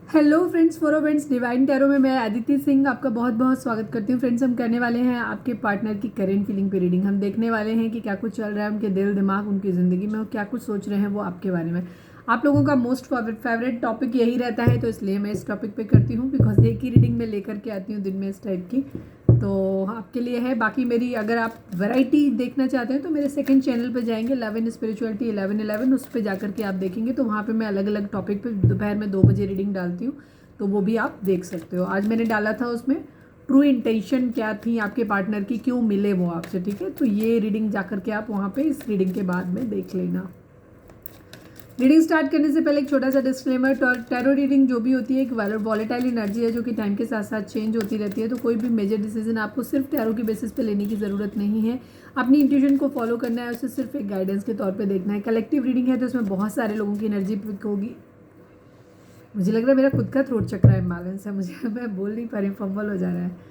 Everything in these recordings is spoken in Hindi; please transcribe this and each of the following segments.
हेलो फ्रेंड्स, फोरो फ्रेंड्स, डिवाइन टैरो में मैं अदिति सिंह आपका बहुत बहुत स्वागत करती हूँ। फ्रेंड्स, हम करने वाले हैं आपके पार्टनर की करेंट फीलिंग पे रीडिंग। हम देखने वाले हैं कि क्या कुछ चल रहा है उनके दिल दिमाग, उनकी ज़िंदगी में, और क्या कुछ सोच रहे हैं वो आपके बारे में। आप लोगों का मोस्ट फेवरेट टॉपिक यही रहता है, तो इसलिए मैं इस टॉपिक पे करती हूँ, बिकॉज एक ही रीडिंग में लेकर के आती हूँ दिन में इस टाइप की। तो आपके लिए है। बाकी मेरी अगर आप वैरायटी देखना चाहते हैं तो मेरे सेकंड चैनल पे जाएंगे, लव इन स्पिरिचुअलिटी 1111, उस पर जाकर के आप देखेंगे तो वहाँ पे मैं अलग अलग टॉपिक पे दोपहर में 2 बजे रीडिंग डालती हूँ, तो वो भी आप देख सकते हो। आज मैंने डाला था उसमें ट्रू इंटेंशन क्या थी आपके पार्टनर की, क्यों मिले वो आपसे, ठीक है। तो ये रीडिंग जाकर के आप वहाँ पे इस रीडिंग के बाद में देख लेना। रीडिंग स्टार्ट करने से पहले एक छोटा सा डिस्क्लेमर, टैरो रीडिंग जो भी होती है एक वॉलेटाइल एनर्जी है जो कि टाइम के साथ साथ चेंज होती रहती है, तो कोई भी मेजर डिसीजन आपको सिर्फ टैरो की बेसिस पे लेने की ज़रूरत नहीं है। अपनी इंट्यूशन को फॉलो करना है, उसे सिर्फ एक गाइडेंस के तौर पे देखना है। कलेक्टिव रीडिंग है तो इसमें बहुत सारे लोगों की एनर्जी पिक होगी। मुझे लग रहा है मेरा खुद का थ्रोट चक्रा इम्बैलेंस है, मुझे मैं बोल नहीं पा रही, फंबल हो जा रहा है।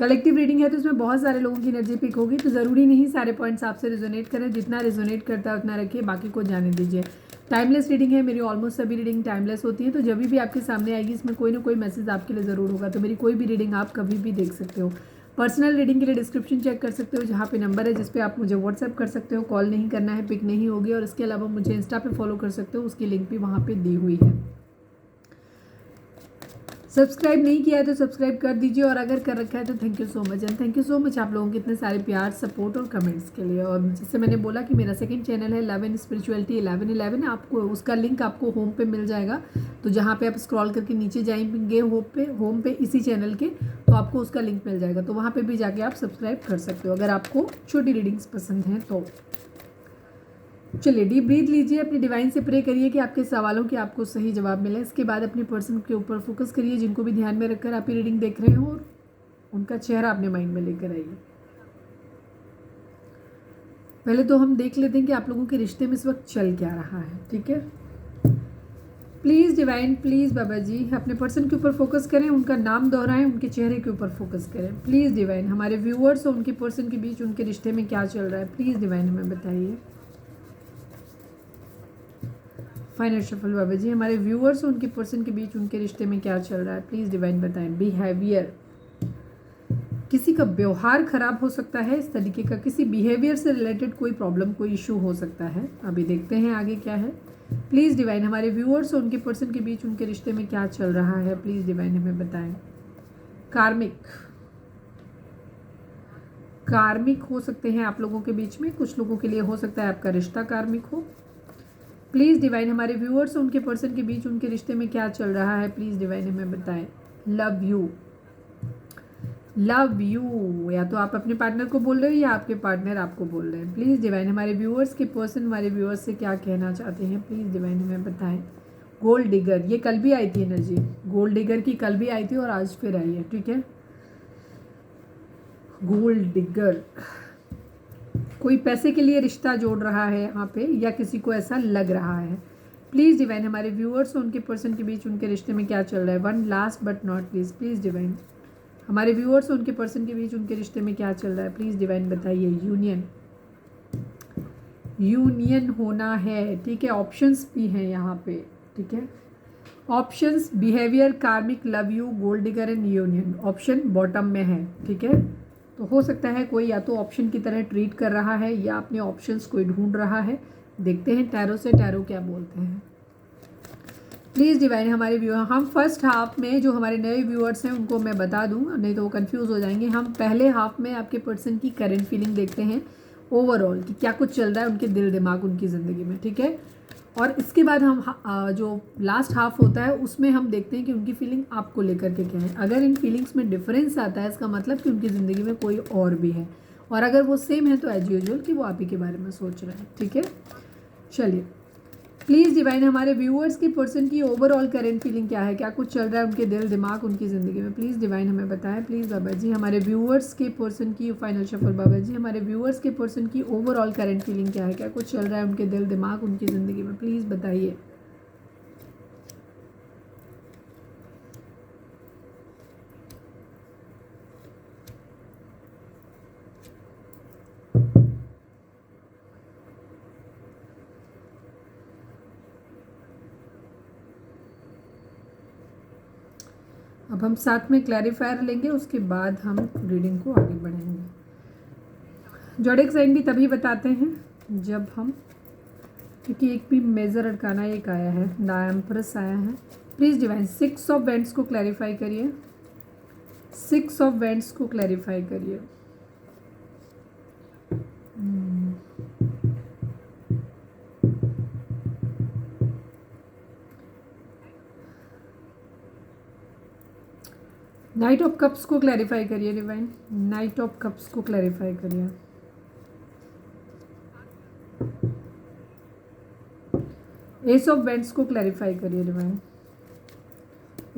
कलेक्टिव रीडिंग है तो इसमें बहुत सारे लोगों की एनर्जी पिक होगी, तो ज़रूरी नहीं सारे पॉइंट्स आपसे रिजोनेट करें। जितना रिजोनेट करता है उतना रखिए, बाकी को जाने दीजिए। टाइमलेस रीडिंग है, मेरी ऑलमोस्ट सभी रीडिंग टाइमलेस होती है, तो जब भी आपके सामने आएगी इसमें कोई ना कोई मैसेज आपके लिए ज़रूर होगा, तो मेरी कोई भी रीडिंग आप कभी भी देख सकते हो। पर्सनल रीडिंग के लिए डिस्क्रिप्शन चेक कर सकते हो, जहाँ पे नंबर है जिस पे आप मुझे व्हाट्सएप कर सकते हो। कॉल नहीं करना है, पिक नहीं होगी, और इसके अलावा मुझे इंस्टा पे फॉलो कर सकते हो, उसकी लिंक भी वहाँ पे दी हुई है। सब्सक्राइब नहीं किया है तो सब्सक्राइब कर दीजिए, और अगर कर रखा है तो thank you so much, and thank you so much आप लोगों के इतने सारे प्यार, सपोर्ट और कमेंट्स के लिए। और जिससे मैंने बोला कि मेरा सेकंड चैनल है लव एंड स्पिरिचुअलिटी 1111, आपको उसका लिंक आपको होम पे मिल जाएगा। तो जहाँ पे आप स्क्रॉल करके नीचे जाएंगे होम पे इसी चैनल के, तो आपको उसका लिंक मिल जाएगा, तो वहाँ पर भी जाके आप सब्सक्राइब कर सकते हो अगर आपको छोटी रीडिंग्स पसंद हैं तो। चलिए, डीप ब्रीथ लीजिए, अपनी डिवाइन से प्रे करिए कि आपके सवालों के आपको सही जवाब मिले। इसके बाद अपने पर्सन के ऊपर फोकस करिए जिनको भी ध्यान में रखकर आप ये रीडिंग देख रहे हो, और उनका चेहरा अपने माइंड में लेकर आइए। पहले तो हम देख लेते हैं कि आप लोगों के रिश्ते में इस वक्त चल क्या रहा है, ठीक है। प्लीज़ डिवाइन, प्लीज़ बाबा जी, अपने पर्सन के ऊपर फोकस करें, उनका नाम दोहराएं, उनके चेहरे के ऊपर फोकस करें। प्लीज़ डिवाइन, हमारे व्यूअर्स और उनके पर्सन के बीच उनके रिश्ते में क्या चल रहा है, प्लीज़ डिवाइन हमें बताइए। फाइनल शफल बाबा जी, हमारे व्यूअर्स और उनके पर्सन के बीच उनके रिश्ते में क्या चल रहा है, प्लीज़ डिवाइन बताएं। बिहेवियर, किसी का व्यवहार खराब हो सकता है, इस तरीके का किसी बिहेवियर से रिलेटेड कोई प्रॉब्लम, कोई इशू हो सकता है। अभी देखते हैं आगे क्या है। प्लीज़ डिवाइन, हमारे व्यूअर्स और उनके पर्सन के बीच उनके रिश्ते में क्या चल रहा है, प्लीज़ डिवाइन हमें बताएं। कार्मिक, कार्मिक हो सकते हैं आप लोगों के बीच में, कुछ लोगों के लिए हो सकता है आपका रिश्ता कार्मिक हो। प्लीज़ डिवाइन, हमारे व्यूअर्स और उनके पर्सन के बीच उनके रिश्ते में क्या चल रहा है, प्लीज़ डिवाइन हमें बताएं। लव यू, लव यू, या तो आप अपने पार्टनर को बोल रहे हो या आपके पार्टनर आपको बोल रहे हैं। प्लीज़ डिवाइन, हमारे व्यूअर्स के पर्सन हमारे व्यूअर्स से क्या कहना चाहते हैं, प्लीज़ डिवाइन हमें बताएं। गोल्ड डिगर, ये कल भी आई थी एनर्जी, गोल्ड डिगर की कल भी आई थी और आज फिर आई है, ठीक है। गोल्ड डिगर, कोई पैसे के लिए रिश्ता जोड़ रहा है यहाँ पे, या किसी को ऐसा लग रहा है। प्लीज़ डिवाइन, हमारे व्यूअर्स और उनके पर्सन के बीच उनके रिश्ते में क्या चल रहा है। One last but not least, please divine, हमारे व्यूअर्स और उनके पर्सन के बीच उनके रिश्ते में क्या चल रहा है, प्लीज़ डिवाइन बताइए। यूनियन, यूनियन होना है, ठीक है। ऑप्शंस भी हैं यहाँ पे, ठीक है। ऑप्शंस, बिहेवियर, कार्मिक, love you, gold digger and union, option bottom में है, ठीक है। तो हो सकता है कोई या तो ऑप्शन की तरह ट्रीट कर रहा है या अपने ऑप्शंस कोई ढूंढ रहा है। देखते हैं टैरो से टैरो क्या बोलते हैं। प्लीज़ डिवाइन, हमारे व्यूअर, हम फर्स्ट हाफ में जो हमारे नए व्यूअर्स हैं उनको मैं बता दूं, नहीं तो वो कंफ्यूज हो जाएंगे। हम पहले हाफ में आपके पर्सन की करंट फीलिंग देखते हैं ओवरऑल कि क्या कुछ चल रहा है उनके दिल दिमाग उनकी ज़िंदगी में, ठीक है। और इसके बाद हम जो लास्ट हाफ होता है उसमें हम देखते हैं कि उनकी फीलिंग आपको लेकर के क्या है। अगर इन फीलिंग्स में डिफरेंस आता है इसका मतलब कि उनकी ज़िंदगी में कोई और भी है, और अगर वो सेम है तो एज यूजुअल कि वो आप ही के बारे में सोच रहे हैं, ठीक है। चलिए, प्लीज़ डिवाइन, हमारे व्यूअर्स के पर्सन की ओवरऑल करंट फीलिंग क्या है, क्या कुछ चल रहा है उनके दिल दिमाग उनकी ज़िंदगी में, प्लीज़ डिवाइन हमें बताएं। प्लीज़ बाबा जी, हमारे व्यूअर्स के पर्सन की फाइनल शफल बाबा जी, हमारे व्यूअर्स के पर्सन की ओवरऑल करंट फीलिंग क्या है, क्या कुछ चल रहा है उनके दिल दिमाग उनकी ज़िंदगी में, प्लीज़ बताइए। अब हम साथ में क्लैरिफायर लेंगे, उसके बाद हम रीडिंग को आगे बढ़ाएंगे। जोडिक साइन भी तभी बताते हैं जब हम, क्योंकि एक भी मेजर अरकाना एक आया है, द एम्प्रेस आया है। प्लीज़ डिवाइन 6 ऑफ वेंट्स को क्लैरिफाई करिए, 6 ऑफ वेंट्स को क्लैरिफाई करिए। नाइट ऑफ कप्स को क्लैरिफाई करिए डिवाइन, नाइट ऑफ कप्स को क्लैरिफाई करिए। एस ऑफ वेंट्स को क्लैरिफाई करिए डिवाइन,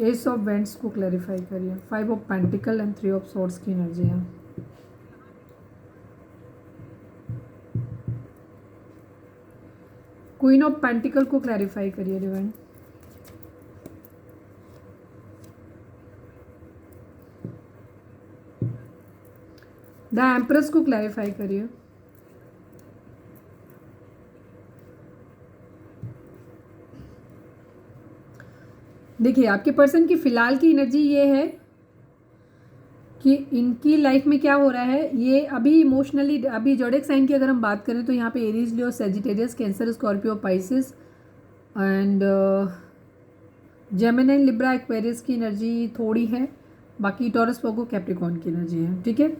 एस ऑफ वेंट्स को क्लैरिफाई करिए। 5 of pentacle and 3 of swords की एनर्जी है। क्वीन ऑफ पेंटिकल को क्लैरिफाई करिए डिवाइन, द एम्प्रेस को क्लैरिफाई करिए। देखिए आपके पर्सन की फिलहाल की एनर्जी ये है कि इनकी लाइफ में क्या हो रहा है, ये अभी इमोशनली, अभी जोडिक साइन की अगर हम बात करें तो यहाँ पे Aries, Leo, Sagittarius, cancer, Scorpio, Pisces and Gemini, Libra, Aquarius की एनर्जी थोड़ी है। बाकी टॉरस, वर्गो, कैप्रिकॉर्न की एनर्जी है। ठीक है,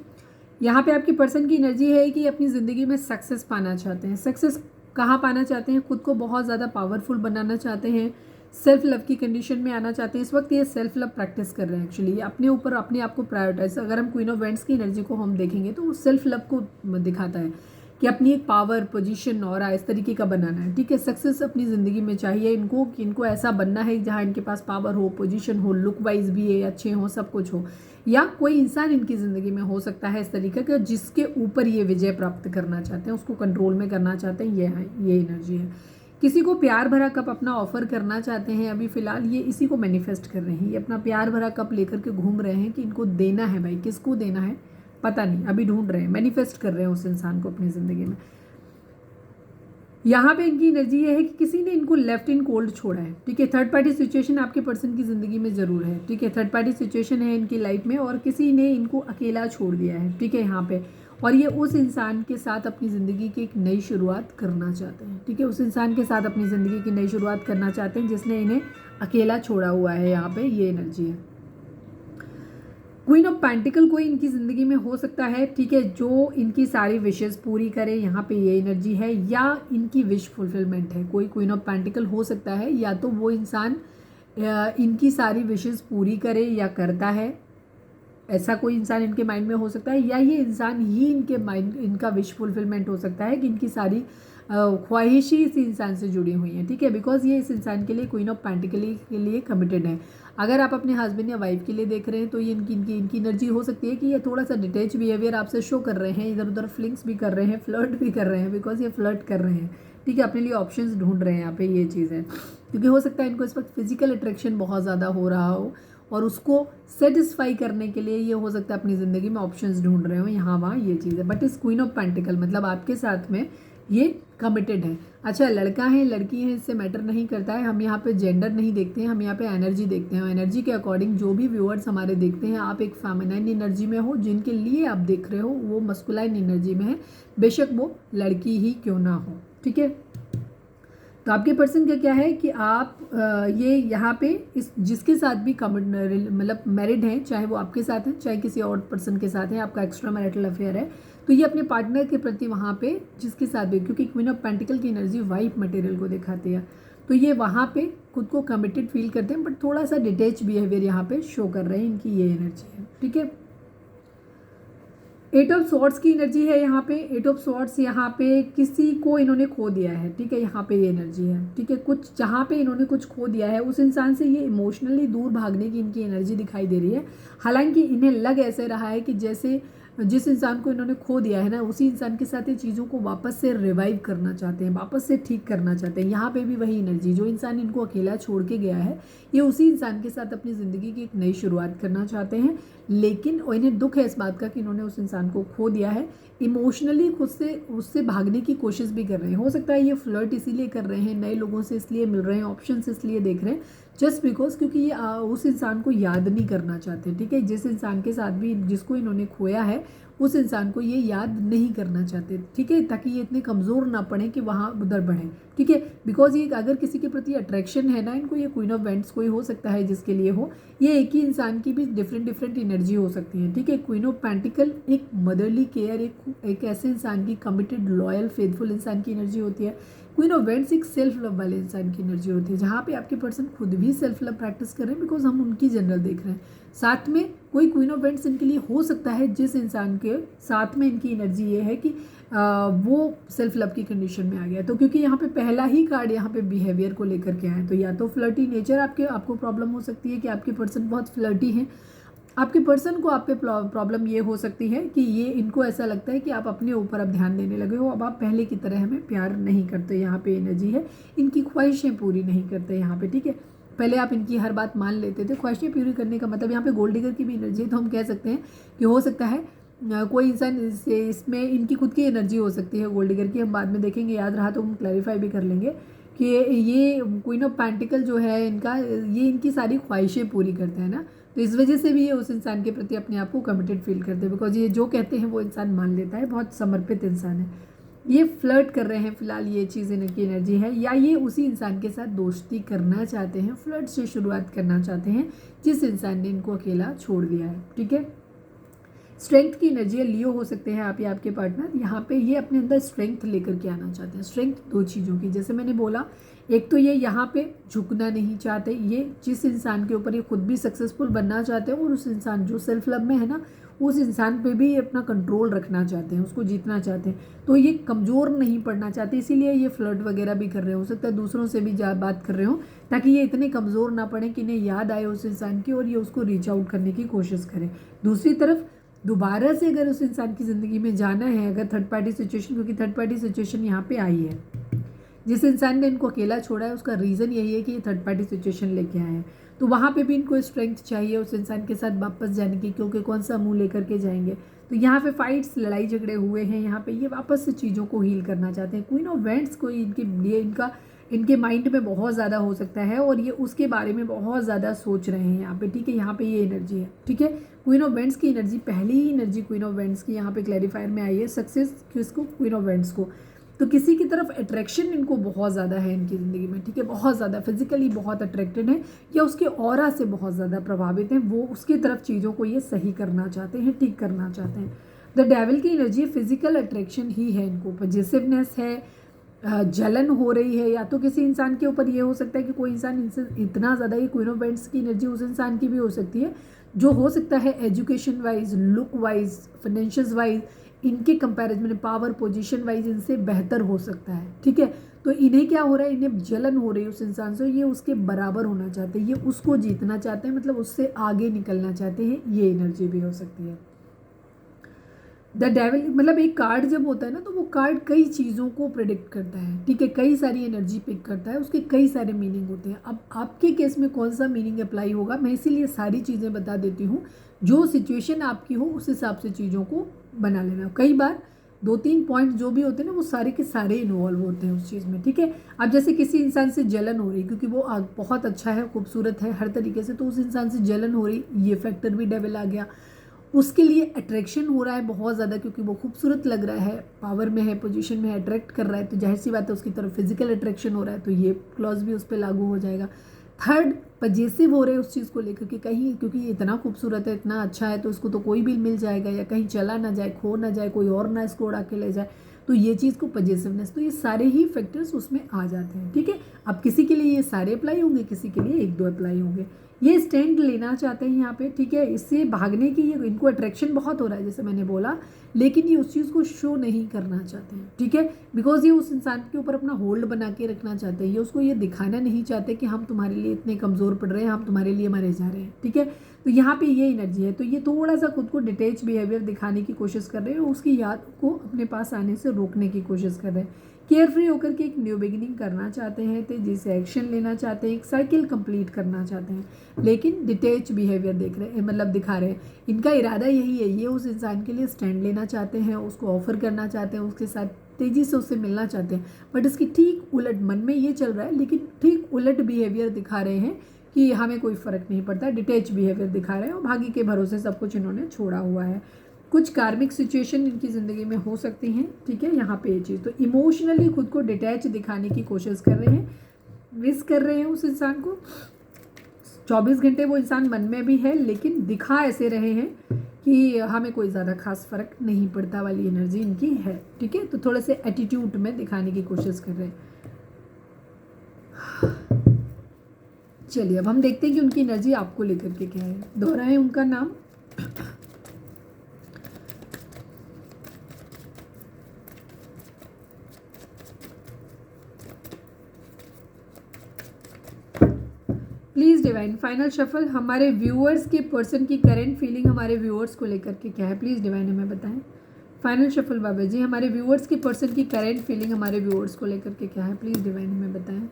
यहाँ पे आपकी पर्सन की एनर्जी है कि अपनी ज़िंदगी में सक्सेस पाना चाहते हैं। सक्सेस कहाँ पाना चाहते हैं? खुद को बहुत ज़्यादा पावरफुल बनाना चाहते हैं, सेल्फ लव की कंडीशन में आना चाहते हैं। इस वक्त ये सेल्फ लव प्रैक्टिस कर रहे हैं एक्चुअली, अपने ऊपर अपने आप को प्रायोरिटाइज। अगर हम क्वीन ऑफ वेंट्स की एनर्जी को हम देखेंगे तो वो सेल्फ लव को दिखाता है कि अपनी एक पावर, पोजीशन और इस तरीके का बनाना है। ठीक है, सक्सेस अपनी ज़िंदगी में चाहिए इनको कि इनको ऐसा बनना है जहाँ इनके पास पावर हो, पोजीशन हो, लुक वाइज भी है, अच्छे हो, सब कुछ हो, या कोई इंसान इनकी ज़िंदगी में हो सकता है इस तरीके का जिसके ऊपर ये विजय प्राप्त करना चाहते हैं, उसको कंट्रोल में करना चाहते हैं। ये एनर्जी है। किसी को प्यार भरा कप अपना ऑफर करना चाहते हैं, अभी फ़िलहाल ये इसी को मैनिफेस्ट कर रहे हैं। ये अपना प्यार भरा कप लेकर के घूम रहे हैं कि इनको देना है भाई, किसको देना है पता नहीं, अभी ढूंढ रहे हैं, मैनिफेस्ट कर रहे हैं उस इंसान को अपनी ज़िंदगी में। यहाँ पे इनकी एनर्जी ये है कि किसी ने इनको लेफ्ट इन कोल्ड छोड़ा है। ठीक है, थर्ड पार्टी सिचुएशन आपके पर्सन की ज़िंदगी में ज़रूर है। ठीक है, थर्ड पार्टी सिचुएशन है इनकी लाइफ में और किसी ने इनको अकेला छोड़ दिया है। ठीक है, यहाँ पे, और ये उस इंसान के साथ अपनी ज़िंदगी की एक नई शुरुआत करना चाहते हैं। ठीक है, उस इंसान के साथ अपनी ज़िंदगी की नई शुरुआत करना चाहते हैं जिसने इन्हें अकेला छोड़ा हुआ है। यहाँ पे ये एनर्जी है। क्वीन ऑफ पेंटिकल कोई इनकी ज़िंदगी में हो सकता है, ठीक है, जो इनकी सारी विशेज़ पूरी करे। यहाँ पे ये एनर्जी है, या इनकी विश फुलफिलमेंट है। कोई क्वीन ऑफ पेंटिकल हो सकता है, या तो वो इंसान इनकी सारी विशेज़ पूरी करे या करता है, ऐसा कोई इंसान इनके माइंड में हो सकता है, या ये इंसान ही इनके माइंड, इनका विश फुलफिलमेंट हो सकता है कि इनकी सारी ख्वाहिश ही इस इंसान से जुड़ी हुई हैं। ठीक है, बिकॉज ये इस इंसान के लिए, क्वीन ऑफ पेंटिकल के लिए कमिटेड है। अगर आप अपने हस्बैंड या वाइफ के लिए देख रहे हैं तो ये इनकी एनर्जी हो सकती है कि ये थोड़ा सा डिटेच बिहेवियर आपसे शो कर रहे हैं, इधर उधर फ्लिंग्स भी कर रहे हैं, फ्लर्ट भी कर रहे हैं, बिकॉज ये फ्लर्ट कर रहे हैं। ठीक है, अपने लिए ऑप्शंस ढूंढ रहे हैं यहाँ पे, ये चीज़ है। क्योंकि हो सकता है इनको इस वक्त फिजिकल अट्रैक्शन बहुत ज़्यादा हो रहा हो और उसको सेटिस्फाई करने के लिए ये हो सकता है अपनी ज़िंदगी में ऑप्शंस ढूंढ रहे हो यहाँ वहाँ, ये चीज़ है। बट इस क्वीन ऑफ पेंटिकल मतलब आपके साथ में ये कमिटेड है। अच्छा, लड़का है लड़की है इससे मैटर नहीं करता है, हम यहाँ पे जेंडर नहीं देखते हैं, हम यहाँ पे एनर्जी देखते हैं। एनर्जी के अकॉर्डिंग जो भी व्यूअर्स हमारे देखते हैं, आप एक फेमिनाइन एनर्जी में हो, जिनके लिए आप देख रहे हो वो मस्कुलाइन एनर्जी में है, बेशक वो लड़की ही क्यों ना हो। ठीक है, तो आपके पर्सन का क्या है कि आप ये यहाँ पे इस जिसके साथ भी मतलब मैरिड हैं, चाहे वो आपके साथ है चाहे किसी और पर्सन के साथ है, आपका एक्स्ट्रा मैरिटल अफेयर है, तो ये अपने पार्टनर के प्रति वहाँ पे जिसके साथ भी, क्योंकि क्वीन ऑफ पेंटिकल की एनर्जी वाइफ मटेरियल को दिखाती है, तो ये वहाँ पे खुद को कमिटेड फील करते हैं, बट थोड़ा सा डिटेच बिहेवियर यहाँ पे शो कर रहे हैं, इनकी ये एनर्जी है। ठीक है, 8 ऑफ स्वॉर्ड्स की एनर्जी है यहाँ पे। 8 ऑफ स्वॉर्ड्स यहाँ पे किसी को इन्होंने खो दिया है। ठीक है, यहाँ पे ये एनर्जी है। ठीक है, कुछ जहाँ पे इन्होंने कुछ खो दिया है उस इंसान से ये इमोशनली दूर भागने की इनकी एनर्जी दिखाई दे रही है। हालांकि इन्हें लग ऐसे रहा है कि जैसे जिस इंसान को इन्होंने खो दिया है ना, उसी इंसान के साथ ये चीज़ों को वापस से रिवाइव करना चाहते हैं, वापस से ठीक करना चाहते हैं। यहाँ पे भी वही एनर्जी, जो इंसान इनको अकेला छोड़ के गया है, ये उसी इंसान के साथ अपनी ज़िंदगी की एक नई शुरुआत करना चाहते हैं। लेकिन इन्हें दुख है इस बात का कि इन्होंने उस इंसान को खो दिया है। इमोशनली खुद से उससे भागने की कोशिश भी कर रहे हैं। हो सकता है ये फ्लर्ट इसीलिए कर रहे हैं, नए लोगों से इसलिए मिल रहे हैं, ऑप्शंस इसलिए देख रहे हैं, जस्ट बिकॉज क्योंकि ये उस इंसान को याद नहीं करना चाहते। ठीक है, जिस इंसान के साथ भी जिसको इन्होंने खोया है, उस इंसान को ये याद नहीं करना चाहते। ठीक है, ताकि ये इतने कमज़ोर ना पड़े कि वहाँ उधर बढ़ें। ठीक है, बिकॉज ये अगर किसी के प्रति अट्रैक्शन है ना इनको, ये क्वीन ऑफ वेंट्स कोई हो सकता है जिसके लिए हो, ये एक ही इंसान की भी डिफरेंट एनर्जी हो सकती है। ठीक है, क्वीन ऑफ पेंटिकल एक मदरली केयर, एक ऐसे इंसान की कमिटेड, लॉयल, फेथफुल इंसान की एनर्जी होती है। क्वीन ऑफ वेंट्स एक सेल्फ लव वाले इंसान की एनर्जी होती है, जहाँ पे आपके पर्सन खुद भी सेल्फ लव प्रैक्टिस कर रहे हैं, बिकॉज हम उनकी जनरल देख रहे हैं। साथ में कोई क्वीन ऑफ वेंट्स इनके लिए हो सकता है जिस इंसान के साथ में इनकी एनर्जी ये है कि वो सेल्फ लव की कंडीशन में आ गया। तो क्योंकि यहाँ पे पहला ही कार्ड यहाँ पे बिहेवियर को लेकर के आए, तो या तो फ्लर्टी नेचर आपको प्रॉब्लम हो सकती है कि आपके पर्सन बहुत फ्लर्टी हैं। आपके पर्सन को आप पे प्रॉब्लम ये हो सकती है कि ये इनको ऐसा लगता है कि आप अपने ऊपर अब ध्यान देने लगे हो, अब आप पहले की तरह हमें प्यार नहीं करते। यहाँ पे एनर्जी है, इनकी ख्वाहिशें पूरी नहीं करते यहाँ पे। ठीक है, पहले आप इनकी हर बात मान लेते थे, ख्वाहिशें पूरी करने का मतलब यहाँ पे गोल्ड डिगर की भी एनर्जी है। तो हम कह सकते हैं कि हो सकता है कोई इंसान इसमें इनकी खुद की एनर्जी हो सकती है गोल्ड डिगर की, हम बाद में देखेंगे, याद रहा तो हम क्लैरिफाई भी कर लेंगे कि ये क्वीन ऑफ पेंटिकल जो है इनका, ये इनकी सारी ख्वाहिशें पूरी करते हैं ना, तो इस वजह से भी ये उस इंसान के प्रति अपने आप को कमिटेड फील करते हैं, बिकॉज ये जो कहते हैं वो इंसान मान लेता है, बहुत समर्पित इंसान है। ये फ्लर्ट कर रहे हैं फिलहाल, ये चीज़ इनकी एनर्जी है, या ये उसी इंसान के साथ दोस्ती करना चाहते हैं, फ्लर्ट से शुरुआत करना चाहते हैं जिस इंसान ने इनको अकेला छोड़ दिया है। ठीक है, स्ट्रेंथ की एनर्जी है, लियो हो सकते हैं आप या आपके पार्टनर। यहाँ पे ये अपने अंदर स्ट्रेंथ लेकर के आना चाहते हैं। स्ट्रेंथ दो चीज़ों की, जैसे मैंने बोला, एक तो ये यहाँ पे झुकना नहीं चाहते, ये जिस इंसान के ऊपर ये खुद भी सक्सेसफुल बनना चाहते हैं, और उस इंसान जो सेल्फ लव में है ना, उस इंसान पे भी ये अपना कंट्रोल रखना चाहते हैं, उसको जीतना चाहते हैं। तो ये कमज़ोर नहीं पड़ना चाहते, इसीलिए ये फ्लर्ट वगैरह भी कर रहे हो सकता है, दूसरों से भी बात कर रहे हो, ताकि ये इतने कमज़ोर ना पड़े कि इन्हें याद आए उस इंसान की और ये उसको रीच आउट करने की कोशिश करें। दूसरी तरफ दोबारा से अगर उस इंसान की ज़िंदगी में जाना है, अगर थर्ड पार्टी सिचुएशन, क्योंकि थर्ड पार्टी सिचुएशन यहाँ पे आई है, जिस इंसान ने इनको अकेला छोड़ा है उसका रीज़न यही है कि ये थर्ड पार्टी सिचुएशन लेके आए हैं, तो वहाँ पे भी इनको स्ट्रेंथ चाहिए उस इंसान के साथ वापस जाने की, क्योंकि कौन सा मुंह लेकर के जाएंगे। तो यहाँ पे फाइट्स, लड़ाई झगड़े हुए हैं, यहाँ पे ये वापस से चीज़ों को हील करना चाहते हैं। क्वीन ऑफ वेंट्स को इनके लिए इनके माइंड में बहुत ज़्यादा हो सकता है, और ये उसके बारे में बहुत ज़्यादा सोच रहे हैं यहाँ पे। ठीक है, यहाँ पे ये एनर्जी है। ठीक है, क्वीन ऑफ वेंट्स की एनर्जी, पहली ही एनर्जी क्वीन ऑफ वेंट्स की यहाँ पे क्लैरिफायर में आई है, सक्सेस किसको, क्वीन ऑफ वेंट्स को। तो किसी की तरफ अट्रैक्शन इनको बहुत ज़्यादा है इनकी ज़िंदगी में। ठीक है, बहुत ज़्यादा फिजिकली बहुत अट्रैक्टेड है, या उसके ऑरा से बहुत ज़्यादा प्रभावित हैं, वो उसकी तरफ चीज़ों को ये सही करना चाहते हैं, ठीक करना चाहते हैं। द डेविल की एनर्जी फिजिकल अट्रैक्शन ही है इनको, पॉजिटिवनेस है, जलन हो रही है, या तो किसी इंसान के ऊपर ये हो सकता है कि कोई इंसान इनसे इतना ज़्यादा, ये क्वीन ऑफ वेंट्स की एनर्जी उस इंसान की भी हो सकती है जो हो सकता है education wise, look wise, financial wise इनके कंपैरिजन में, पावर पोजीशन वाइज इनसे बेहतर हो सकता है। ठीक है, तो इन्हें क्या हो रहा है, इन्हें जलन हो रही है उस इंसान से, ये उसके बराबर होना चाहते हैं, ये उसको जीतना चाहते हैं, मतलब उससे आगे निकलना चाहते हैं, ये एनर्जी भी हो सकती है। द डेविल मतलब एक कार्ड जब होता है ना, तो वो कार्ड कई चीज़ों को प्रेडिक्ट करता है। ठीक है, कई सारी एनर्जी पिक करता है, उसके कई सारे मीनिंग होते हैं। अब आपके केस में कौन सा मीनिंग अप्लाई होगा, मैं इसीलिए सारी चीज़ें बता देती हूँ, जो सिचुएशन आपकी हो उस हिसाब से चीज़ों को बना लेना। कई बार 2-3 पॉइंट जो भी होते हैं ना, वो सारे के सारे इन्वॉल्व होते हैं उस चीज़ में। ठीक है, अब जैसे किसी इंसान से जलन हो रही, क्योंकि वो बहुत अच्छा है, खूबसूरत है हर तरीके से, तो उस इंसान से जलन हो रही, ये फैक्टर भी डेविल आ गया। उसके लिए अट्रैक्शन हो रहा है बहुत ज़्यादा, क्योंकि वो खूबसूरत लग रहा है, पावर में है, पोजीशन में है, अट्रैक्ट कर रहा है, तो जाहिर सी बात है उसकी तरफ फिजिकल अट्रैक्शन हो रहा है, तो ये क्लॉज भी उस पर लागू हो जाएगा। थर्ड, पजेसिव हो रहे हैं उस चीज़ को लेकर के, कहीं क्योंकि ये इतना खूबसूरत है, इतना अच्छा है, तो उसको तो कोई भी मिल जाएगा, या कहीं चला ना जाए, खो ना जाए, कोई और ना इसको उड़ा के ले जाए, तो ये चीज़ को पजेसिवनेस, तो ये सारे ही फैक्टर्स उसमें आ जाते हैं। ठीक है, अब किसी के लिए ये सारे अप्लाई होंगे, किसी के लिए 1-2 अप्लाई होंगे। ये स्टैंड लेना चाहते हैं यहाँ पे। ठीक है, इससे भागने की, ये इनको अट्रैक्शन बहुत हो रहा है जैसे मैंने बोला, लेकिन ये उस चीज़ को शो नहीं करना चाहते हैं। ठीक है, बिकॉज ये उस इंसान के ऊपर अपना होल्ड बना के रखना चाहते हैं, ये उसको ये दिखाना नहीं चाहते कि हम तुम्हारे लिए इतने कमज़ोर पड़ रहे हैं, हम तुम्हारे लिए मरे जा रहे हैं। ठीक है, तो यहाँ पे ये एनर्जी है। तो ये थोड़ा सा खुद को डिटेच बिहेवियर दिखाने की कोशिश कर रहे हैं और उसकी याद को अपने पास आने से रोकने की कोशिश कर रहे हैं। केयर फ्री होकर के एक न्यू बिगिनिंग करना चाहते हैं, तेजी से एक्शन लेना चाहते हैं, एक साइकिल कंप्लीट करना चाहते हैं, लेकिन डिटेच बिहेवियर देख रहे हैं, मतलब दिखा रहे हैं। इनका इरादा यही है, ये उस इंसान के लिए स्टैंड लेना चाहते हैं, उसको ऑफर करना चाहते हैं, उसके साथ तेज़ी से उससे मिलना चाहते हैं, बट इसकी ठीक उलट मन में ये चल रहा है, लेकिन ठीक उलट बिहेवियर दिखा रहे हैं कि हमें कोई फ़र्क नहीं पड़ता। डिटेच बिहेवियर दिखा रहे हैं और भाग्य के भरोसे सब कुछ इन्होंने छोड़ा हुआ है। कुछ कार्मिक सिचुएशन इनकी ज़िंदगी में हो सकती हैं, ठीक है, यहाँ पे ये चीज़। तो इमोशनली खुद को डिटैच दिखाने की कोशिश कर रहे हैं, मिस कर रहे हैं उस इंसान को। 24 घंटे वो इंसान मन में भी है, लेकिन दिखा ऐसे रहे हैं कि हमें कोई ज़्यादा खास फ़र्क नहीं पड़ता वाली एनर्जी इनकी है, ठीक है। तो थोड़े से एटीट्यूड में दिखाने की कोशिश कर रहे हैं। चलिए अब हम देखते हैं कि उनकी एनर्जी आपको लेकर के क्या है। दोहराएं उनका नाम। प्लीज़ डिवाइन फाइनल शफल हमारे व्यूअर्स के पर्सन की करंट फीलिंग हमारे व्यूअर्स को लेकर के क्या है, प्लीज़ डिवाइन हमें बताएं। फाइनल शफल बाबा जी, हमारे व्यूअर्स के पर्सन की करंट फीलिंग हमारे व्यूअर्स को लेकर के क्या है, प्लीज़ डिवाइन हमें बताएं।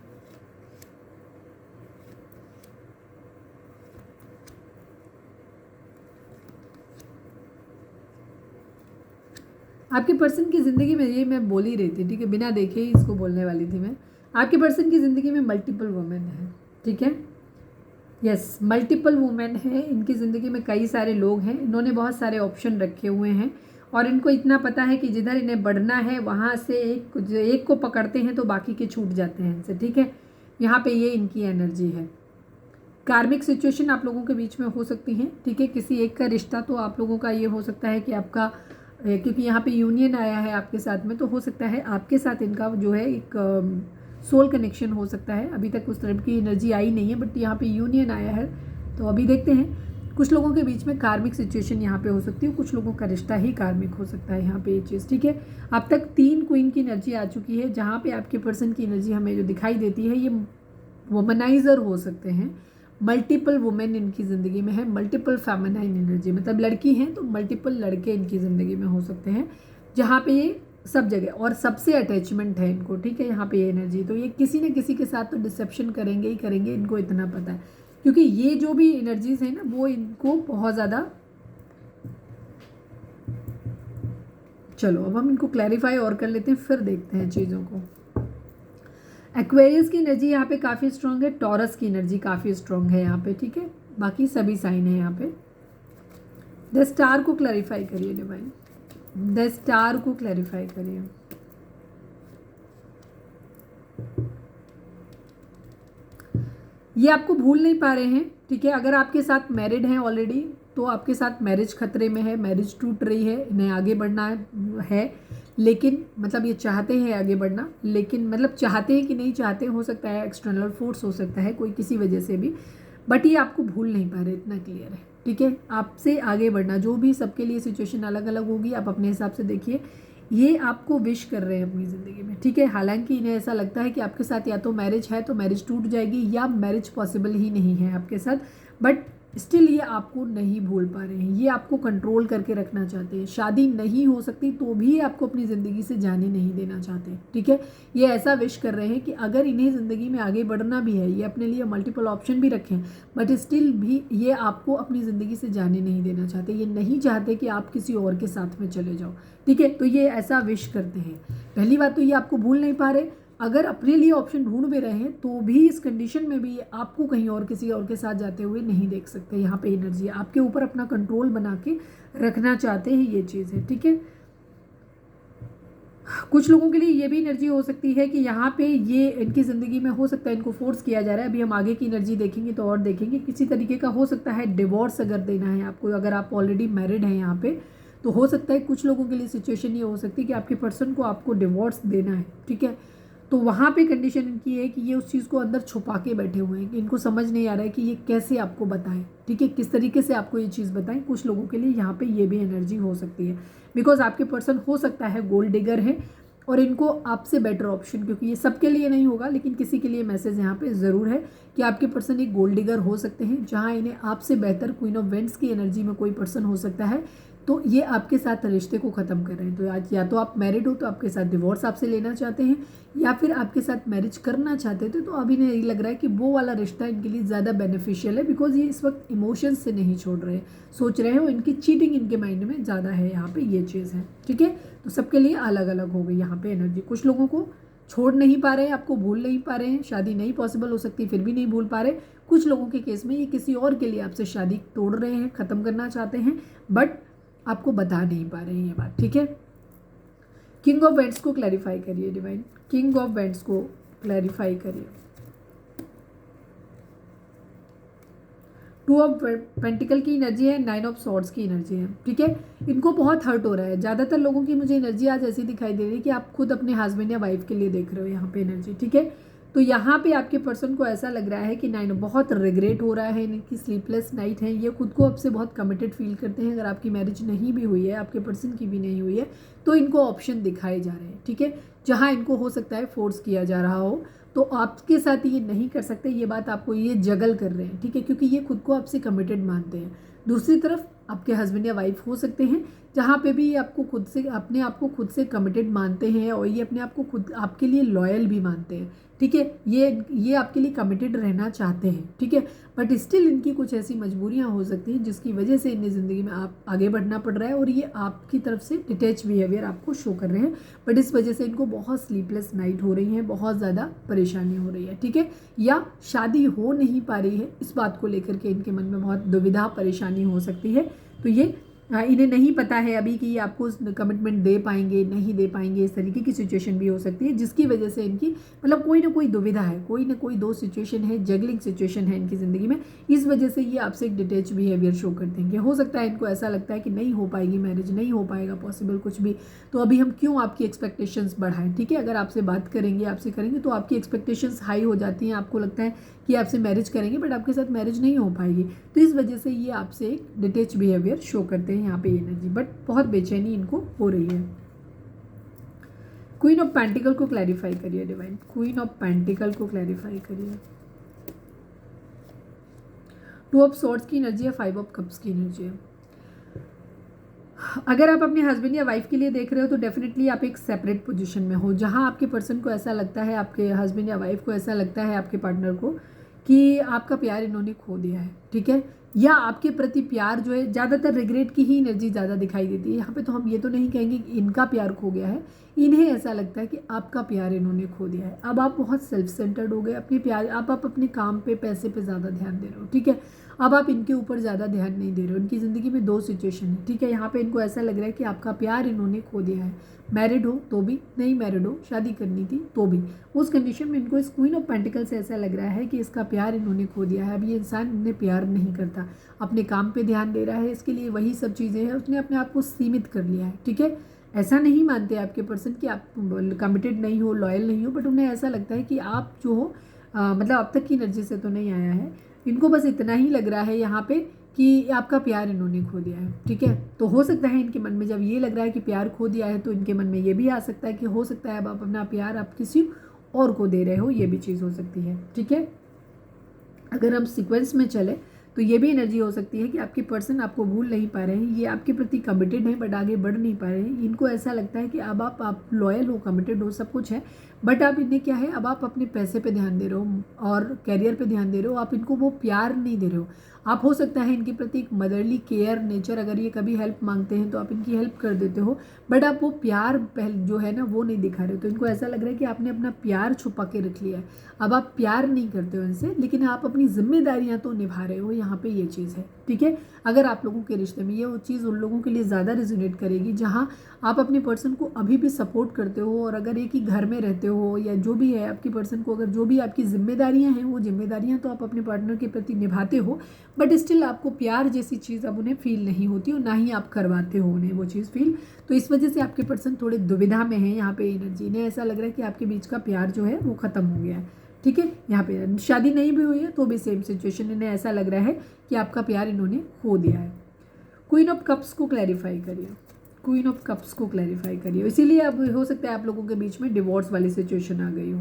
आपके पर्सन की ज़िंदगी में, ये मैं बोल ही रही थी, ठीक है, बिना देखे ही इसको बोलने वाली थी मैं। आपके पर्सन की ज़िंदगी में मल्टीपल वुमेन है, ठीक है, यस, मल्टीपल वुमेन है इनकी ज़िंदगी में। कई सारे लोग हैं, इन्होंने बहुत सारे ऑप्शन रखे हुए हैं और इनको इतना पता है कि जिधर इन्हें बढ़ना है वहाँ से एक को पकड़ते हैं तो बाकी के छूट जाते हैं इनसे, ठीक है। यहाँ पे ये इनकी एनर्जी है। कार्मिक सिचुएशन आप लोगों के बीच में हो सकती हैं, ठीक है, किसी एक का रिश्ता तो आप लोगों का ये हो सकता है कि आपका, क्योंकि यहाँ पे यूनियन आया है आपके साथ में, तो हो सकता है आपके साथ इनका जो है एक सोल कनेक्शन हो सकता है। अभी तक उस तरह की एनर्जी आई नहीं है, बट यहाँ पे यूनियन आया है, तो अभी देखते हैं। कुछ लोगों के बीच में कार्मिक सिचुएशन यहाँ पे हो सकती है, कुछ लोगों का रिश्ता ही कार्मिक हो सकता है यहाँ पे ये चीज़, ठीक है। अब तक 3 क्वीन की एनर्जी आ चुकी है, जहाँ पे आपके पर्सन की एनर्जी हमें जो दिखाई देती है, ये वुमनाइजर हो सकते हैं। मल्टीपल वुमेन इनकी ज़िंदगी में है, मल्टीपल फेमिनाइन एनर्जी, मतलब लड़की हैं तो मल्टीपल लड़के इनकी ज़िंदगी में हो सकते हैं, जहाँ पे ये सब जगह और सबसे अटैचमेंट है इनको, ठीक है, यहाँ पे ये एनर्जी। तो ये किसी न किसी के साथ तो डिसेप्शन करेंगे ही करेंगे, इनको इतना पता है, क्योंकि ये जो भी एनर्जीज है ना, वो इनको बहुत ज़्यादा। चलो अब हम इनको क्लैरिफाई और कर लेते हैं, फिर देखते हैं चीज़ों को। एक्वेरियस की एनर्जी यहाँ पे काफ़ी स्ट्रॉन्ग है, टॉरस की एनर्जी काफ़ी स्ट्रॉन्ग है यहाँ पे, ठीक है, बाकी सभी साइन है यहाँ पे। द स्टार को क्लैरिफाई करिए डिवाइन, द स्टार को क्लैरिफाई करिए। ये आपको भूल नहीं पा रहे हैं, ठीक है। अगर आपके साथ मैरिड हैं ऑलरेडी, तो आपके साथ मैरिज खतरे में है, मैरिज टूट रही है, इन्हें आगे बढ़ना है, लेकिन मतलब ये चाहते हैं आगे बढ़ना, लेकिन मतलब चाहते हैं कि नहीं चाहते, हो सकता है एक्सटर्नल फोर्स हो सकता है कोई किसी वजह से भी, बट ये आपको भूल नहीं पा रहे, इतना क्लियर है, ठीक है। आपसे आगे बढ़ना, जो भी सबके लिए सिचुएशन अलग अलग होगी, आप अपने हिसाब से देखिए, ये आपको विश कर रहे हैं अपनी ज़िंदगी में, ठीक है। हालांकि इन्हें ऐसा लगता है कि आपके साथ या तो मैरिज है तो मैरिज टूट जाएगी, या मैरिज पॉसिबल ही नहीं है आपके साथ, बट स्टिल ये आपको नहीं भूल पा रहे हैं, ये आपको कंट्रोल करके रखना चाहते हैं। शादी नहीं हो सकती तो भी आपको अपनी ज़िंदगी से जाने नहीं देना चाहते, ठीक है। ये ऐसा विश कर रहे हैं कि अगर इन्हें ज़िंदगी में आगे बढ़ना भी है, ये अपने लिए मल्टीपल ऑप्शन भी रखें, बट स्टिल भी ये आपको अपनी ज़िंदगी से जाने नहीं देना चाहते। ये नहीं चाहते कि आप किसी और के साथ में चले जाओ, ठीक है। तो ये ऐसा विश करते हैं। पहली बात तो ये आपको भूल नहीं पा रहे, अगर अपने लिए ऑप्शन ढूंढ भी रहे हैं तो भी इस कंडीशन में भी आपको कहीं और किसी और के साथ जाते हुए नहीं देख सकते। यहाँ पे एनर्जी आपके ऊपर अपना कंट्रोल बना के रखना चाहते हैं, ये चीज़ है, ठीक है। कुछ लोगों के लिए ये भी एनर्जी हो सकती है कि यहाँ पे ये इनकी ज़िंदगी में हो सकता है इनको फोर्स किया जा रहा है। अभी हम आगे की एनर्जी देखेंगे तो और देखेंगे, किसी तरीके का हो सकता है डिवोर्स अगर देना है आपको, अगर आप ऑलरेडी मैरिड हैं यहाँ पे, तो हो सकता है कुछ लोगों के लिए सिचुएशन ये हो सकती है कि आपके पर्सन को आपको डिवोर्स देना है, ठीक है। तो वहाँ पे कंडीशन इनकी है कि ये उस चीज़ को अंदर छुपा के बैठे हुए हैं कि इनको समझ नहीं आ रहा है कि ये कैसे आपको बताएं, ठीक है, किस तरीके से आपको ये चीज़ बताएं। कुछ लोगों के लिए यहाँ पे ये भी एनर्जी हो सकती है, बिकॉज आपके पर्सन हो सकता है गोल्ड डिगर है और इनको आपसे बेटर ऑप्शन, क्योंकि ये सबके लिए नहीं होगा लेकिन किसी के लिए मैसेज यहाँ पे ज़रूर है कि आपके पर्सन एक गोल्ड डिगर हो सकते हैं, जहाँ इन्हें आपसे बेहतर क्वीन ऑफ वेंट्स की एनर्जी में कोई पर्सन हो सकता है। तो ये आपके साथ रिश्ते को ख़त्म कर रहे हैं। तो आज या तो आप मैरिड हो तो आपके साथ डिवोर्स आपसे लेना चाहते हैं, या फिर आपके साथ मैरिज करना चाहते थे, तो अभी इन्हें लग रहा है कि वो वाला रिश्ता इनके लिए ज़्यादा बेनिफिशियल है, बिकॉज ये इस वक्त इमोशंस से नहीं छोड़ रहे हैं, सोच रहे हो इनकी चीटिंग इनके माइंड में ज़्यादा है, यहाँ पे ये चीज़ है। ठीक है, तो सबके लिए अलग अलग हो गई यहाँ पे एनर्जी। कुछ लोगों को छोड़ नहीं पा रहे हैं, आपको भूल नहीं पा रहे हैं, शादी नहीं पॉसिबल हो सकती फिर भी नहीं भूल पा रहे। कुछ लोगों के केस में ये किसी और के लिए आपसे शादी तोड़ रहे हैं, ख़त्म करना चाहते हैं, बट आपको बता नहीं पा रहे हैं ये बात। ठीक है, किंग ऑफ वेंट्स को क्लैरिफाई करिए डिवाइन, किंग ऑफ वेंट्स को क्लैरिफाई करिए। टू ऑफ पेंटिकल की एनर्जी है, नाइन ऑफ सॉर्ड्स की एनर्जी है। ठीक है, इनको बहुत हर्ट हो रहा है। ज़्यादातर लोगों की मुझे एनर्जी आज ऐसी दिखाई दे रही है कि आप खुद अपने हस्बैंड या वाइफ के लिए देख रहे हो यहाँ पे एनर्जी। ठीक है, तो यहाँ पे आपके पर्सन को ऐसा लग रहा है कि नाइन बहुत रिग्रेट हो रहा है, इनकी स्लीपलेस नाइट है, ये खुद को आपसे बहुत कमिटेड फील करते हैं। अगर आपकी मैरिज नहीं भी हुई है, आपके पर्सन की भी नहीं हुई है, तो इनको ऑप्शन दिखाए जा रहे हैं। ठीक है, जहाँ इनको हो सकता है फोर्स किया जा रहा हो, तो आपके साथ ये नहीं कर सकते, ये बात आपको ये जगल कर रहे हैं। ठीक है, क्योंकि ये खुद को आपसे कमिटेड मानते हैं। दूसरी तरफ आपके हस्बैंड या वाइफ हो सकते हैं, जहाँ पे भी ये आपको खुद से अपने आप को खुद से कमिटेड मानते हैं, और ये अपने आप को खुद आपके लिए लॉयल भी मानते हैं। ठीक है, ये आपके लिए कमिटेड रहना चाहते हैं। ठीक है, बट स्टिल इनकी कुछ ऐसी मजबूरियां हो सकती हैं जिसकी वजह से इन्हें ज़िंदगी में आप आगे बढ़ना पड़ रहा है, और ये आपकी तरफ से डिटैच बिहेवियर आपको शो कर रहे हैं। बट इस वजह से इनको बहुत स्लीपलेस नाइट हो रही है, बहुत ज़्यादा परेशानी हो रही है। ठीक है, या शादी हो नहीं पा रही है, इस बात को लेकर के इनके मन में बहुत दुविधा परेशानी हो सकती है। तो ये इन्हें नहीं पता है अभी कि ये आपको कमिटमेंट दे पाएंगे नहीं दे पाएंगे, इस तरीके की सिचुएशन भी हो सकती है, जिसकी वजह से इनकी मतलब कोई ना कोई दुविधा है, कोई ना कोई दो सिचुएशन है, जगलिंग सिचुएशन है इनकी ज़िंदगी में। इस वजह से ये आपसे एक डिटैच बिहेवियर शो कर देंगे। हो सकता है इनको ऐसा लगता है कि नहीं हो पाएगी मैरिज, नहीं हो पाएगा पॉसिबल कुछ भी, तो अभी हम क्यों आपकी एक्सपेक्टेशंस बढ़ाएं। ठीक है, अगर आपसे बात करेंगे, आपसे करेंगे, तो आपकी एक्सपेक्टेशंस हाई हो जाती हैं, आपको लगता है कि आपसे मैरिज करेंगे, बट आपके साथ मैरिज नहीं हो पाएगी। तो इस वजह से ये आपसे एक डिटैच बिहेवियर शो करते हैं यहाँ पे एनर्जी, बट बहुत बेचैनी इनको हो रही है। क्वीन ऑफ पेंटिकल को क्लैरिफाई करिए डिवाइन, क्वीन ऑफ पेंटिकल को क्लैरिफाई करिए। टू ऑफ सॉर्ड्स की एनर्जी है, फाइव ऑफ कप्स की एनर्जी है। अगर आप अपने हस्बैंड या वाइफ के लिए देख रहे हो तो डेफिनेटली आप एक सेपरेट पोजीशन में हो, जहां आपके पर्सन को ऐसा लगता है, आपके हस्बैंड या वाइफ को ऐसा लगता है, आपके पार्टनर को, कि आपका प्यार इन्होंने खो दिया है। ठीक है, या आपके प्रति प्यार जो है, ज़्यादातर रिग्रेट की ही एनर्जी ज़्यादा दिखाई देती है यहाँ पे। तो हम ये तो नहीं कहेंगे कि इनका प्यार खो गया है, इन्हें ऐसा लगता है कि आपका प्यार इन्होंने खो दिया है। अब आप बहुत सेल्फ सेंटर्ड हो गए, अपने प्यार आप अपने काम पे, पैसे पे ज़्यादा ध्यान दे रहे हो। ठीक है, अब आप इनके ऊपर ज़्यादा ध्यान नहीं दे रहे हो। इनकी ज़िंदगी में दो सिचुएशन है। ठीक है, यहाँ पे इनको ऐसा लग रहा है कि आपका प्यार इन्होंने खो दिया है, मैरिड हो तो भी, नहीं मैरिड हो, शादी करनी थी तो भी। उस कंडीशन में इनको इस क्वीन ऑफ पेंटिकल से ऐसा लग रहा है कि इसका प्यार इन्होंने खो दिया है। अब ये इंसान इन्हें प्यार नहीं करता, अपने काम पे ध्यान दे रहा है, इसके लिए वही सब चीज़ें हैं, उसने अपने आप को सीमित कर लिया है। ठीक है, ऐसा नहीं मानते आपके पर्सन कि आप कमिटेड नहीं हो, लॉयल नहीं हो, बट उन्हें ऐसा लगता है कि आप जो हो मतलब अब तक की एनर्जी से तो नहीं आया है, इनको बस इतना ही लग रहा है यहाँ पे कि आपका प्यार इन्होंने खो दिया है। ठीक है, तो हो सकता है इनके मन में जब ये लग रहा है कि प्यार खो दिया है, तो इनके मन में ये भी आ सकता है कि हो सकता है अब आप अपना प्यार आप किसी और को दे रहे हो, ये भी चीज़ हो सकती है। ठीक है, अगर हम सीक्वेंस में चले तो ये भी एनर्जी हो सकती है कि आपके पर्सन आपको भूल नहीं पा रहे हैं, ये आपके प्रति कमिटेड हैं बट आगे बढ़ नहीं पा रहे हैं। इनको ऐसा लगता है कि अब आप लॉयल हो, कमिटेड हो, सब कुछ है, बट आप इन्हें क्या है, अब आप अपने पैसे पे ध्यान दे रहे हो और कैरियर पे ध्यान दे रहे हो, आप इनको वो प्यार नहीं दे रहे हो। आप हो सकता है इनके प्रति एक मदरली केयर नेचर, अगर ये कभी हेल्प मांगते हैं तो आप इनकी हेल्प कर देते हो, बट आप वो प्यार जो है ना वो नहीं दिखा रहे हो। तो इनको ऐसा लग रहा है कि आपने अपना प्यार छुपा के रख लिया है, अब आप प्यार नहीं करते हो इनसे, लेकिन आप अपनी जिम्मेदारियां तो निभा रहे हो, यहाँ पे ये चीज़ है। ठीक है, अगर आप लोगों के रिश्ते में ये वो चीज़ उन लोगों के लिए ज़्यादा रिजोनेट करेगी जहाँ आप अपने पर्सन को अभी भी सपोर्ट करते हो, और अगर एक ही घर में रहते हो या जो भी है आपकी पर्सन को, अगर जो भी आपकी जिम्मेदारियां हैं वो जिम्मेदारियां तो आप अपने पार्टनर के प्रति निभाते हो, बट स्टिल आपको प्यार जैसी चीज़ अब उन्हें फील नहीं होती और ना ही आप करवाते हो उन्हें वो चीज़ फील। तो इस वजह से आपके पर्सन थोड़े दुविधा में है यहाँ पे एनर्जी, इन्हें ऐसा लग रहा है कि आपके बीच का प्यार जो है वो ख़त्म हो गया है। ठीक है, यहाँ पे शादी नहीं भी हुई है तो भी सेम सिचुएशन, इन्हें ऐसा लग रहा है कि आपका प्यार इन्होंने खो दिया है। क्वीन ऑफ कप्स को क्लैरिफाई करिए, क्वीन ऑफ कप्स को क्लैरिफाई करिए, इसीलिए अब हो सकता है आप लोगों के बीच में डिवोर्स वाली सिचुएशन आ गई हो।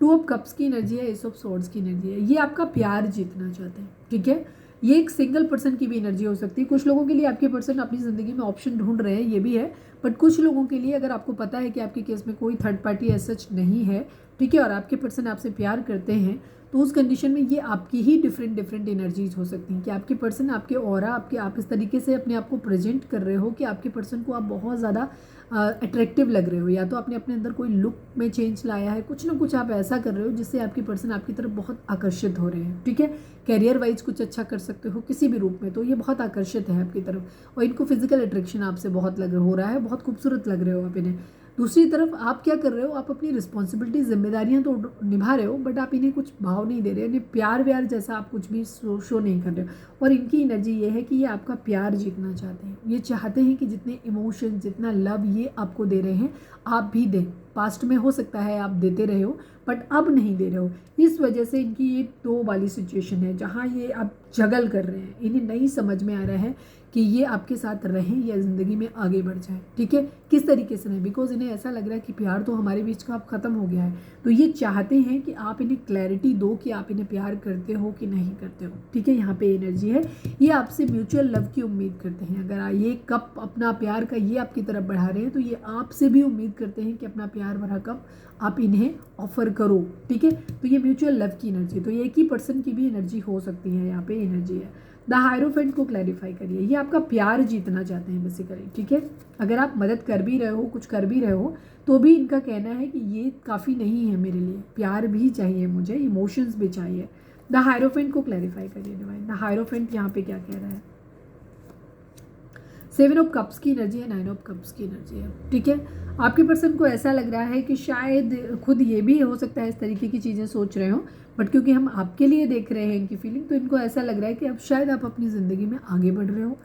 टू ऑफ कप्स की एनर्जी है, एस ऑफ स्वॉर्ड्स की एनर्जी है। ये आपका प्यार जीतना चाहते हैं, ठीक है। ये एक सिंगल पर्सन की भी एनर्जी हो सकती है। कुछ लोगों के लिए आपके पर्सन अपनी ज़िंदगी में ऑप्शन ढूंढ रहे हैं, ये भी है। बट कुछ लोगों के लिए अगर आपको पता है कि आपके केस में कोई थर्ड पार्टी एज सच नहीं है, ठीक है, और आपके पर्सन आपसे प्यार करते हैं, तो उस कंडीशन में ये आपकी ही डिफरेंट एनर्जीज हो सकती हैं कि आपके पर्सन, आपके ऑरा, आप इस तरीके से अपने आप को प्रेजेंट कर रहे हो कि आपके पर्सन को आप बहुत ज़्यादा अट्रैक्टिव लग रहे हो, या तो आपने अपने अंदर कोई लुक में चेंज लाया है, कुछ ना कुछ आप ऐसा कर रहे हो जिससे आपके पर्सन आपकी तरफ बहुत आकर्षित हो रहे हैं, ठीक है। कैरियर वाइज कुछ अच्छा कर सकते हो किसी भी रूप में, तो ये बहुत आकर्षित है आपकी तरफ और इनको फिजिकल अट्रैक्शन आपसे बहुत हो रहा है, बहुत खूबसूरत लग रहे हो आप इन्हें। दूसरी तरफ आप क्या कर रहे हो, आप अपनी रिस्पॉन्सिबिलिटी, जिम्मेदारियां तो निभा रहे हो, बट आप इन्हें कुछ भाव नहीं दे रहे, इन्हें प्यार व्यार जैसा आप कुछ भी शो नहीं कर रहे हो। और इनकी एनर्जी ये है कि ये आपका प्यार जीतना चाहते हैं, ये चाहते हैं कि जितने इमोशन, जितना लव ये आपको दे रहे हैं आप भी दें। पास्ट में हो सकता है आप देते रहे हो बट अब नहीं दे रहे हो, इस वजह से इनकी ये दो वाली सिचुएशन है जहाँ ये अब जगल कर रहे हैं। इन्हें नहीं समझ में आ रहा है कि ये आपके साथ रहें या ज़िंदगी में आगे बढ़ जाए, ठीक है, किस तरीके से नहीं, बिकॉज इन्हें ऐसा लग रहा है कि प्यार तो हमारे बीच का अब ख़त्म हो गया है। तो ये चाहते हैं कि आप इन्हें क्लैरिटी दो कि आप इन्हें प्यार करते हो कि नहीं करते हो, ठीक है। यहाँ पे एनर्जी है, ये आपसे म्यूचुअल लव की उम्मीद करते हैं। अगर ये कप अपना प्यार का ये आपकी तरफ बढ़ा रहे हैं तो ये आपसे भी उम्मीद करते हैं कि अपना प्यार भरा कप आप इन्हें ऑफर करो, ठीक है। तो ये म्यूचुअल लव की एनर्जी, तो ये एक ही पर्सन की भी एनर्जी हो सकती है, यहाँ पे एनर्जी है। द हायरोफेंट को क्लैरिफाई करिए, ये आपका प्यार जीतना चाहते हैं बेसिकली, ठीक है। अगर आप मदद कर भी रहे हो, कुछ कर भी रहे हो, तो भी इनका कहना है कि ये काफ़ी नहीं है मेरे लिए, प्यार भी चाहिए मुझे, इमोशंस भी चाहिए। द हायरोफेंट को क्लैरिफाई करिए डिवाइन, द हायरोफेंट यहाँ पे क्या कह रहा है। 7 ऑफ कप्स की एनर्जी है, 9 ऑफ कप्स की एनर्जी है, ठीक है। आपके पर्सन को ऐसा लग रहा है कि शायद खुद ये भी हो सकता है इस तरीके की चीज़ें सोच रहे हो, बट क्योंकि हम आपके लिए देख रहे हैं इनकी फीलिंग, तो इनको ऐसा लग रहा है कि अब शायद आप अपनी ज़िंदगी में आगे बढ़ रहे हो,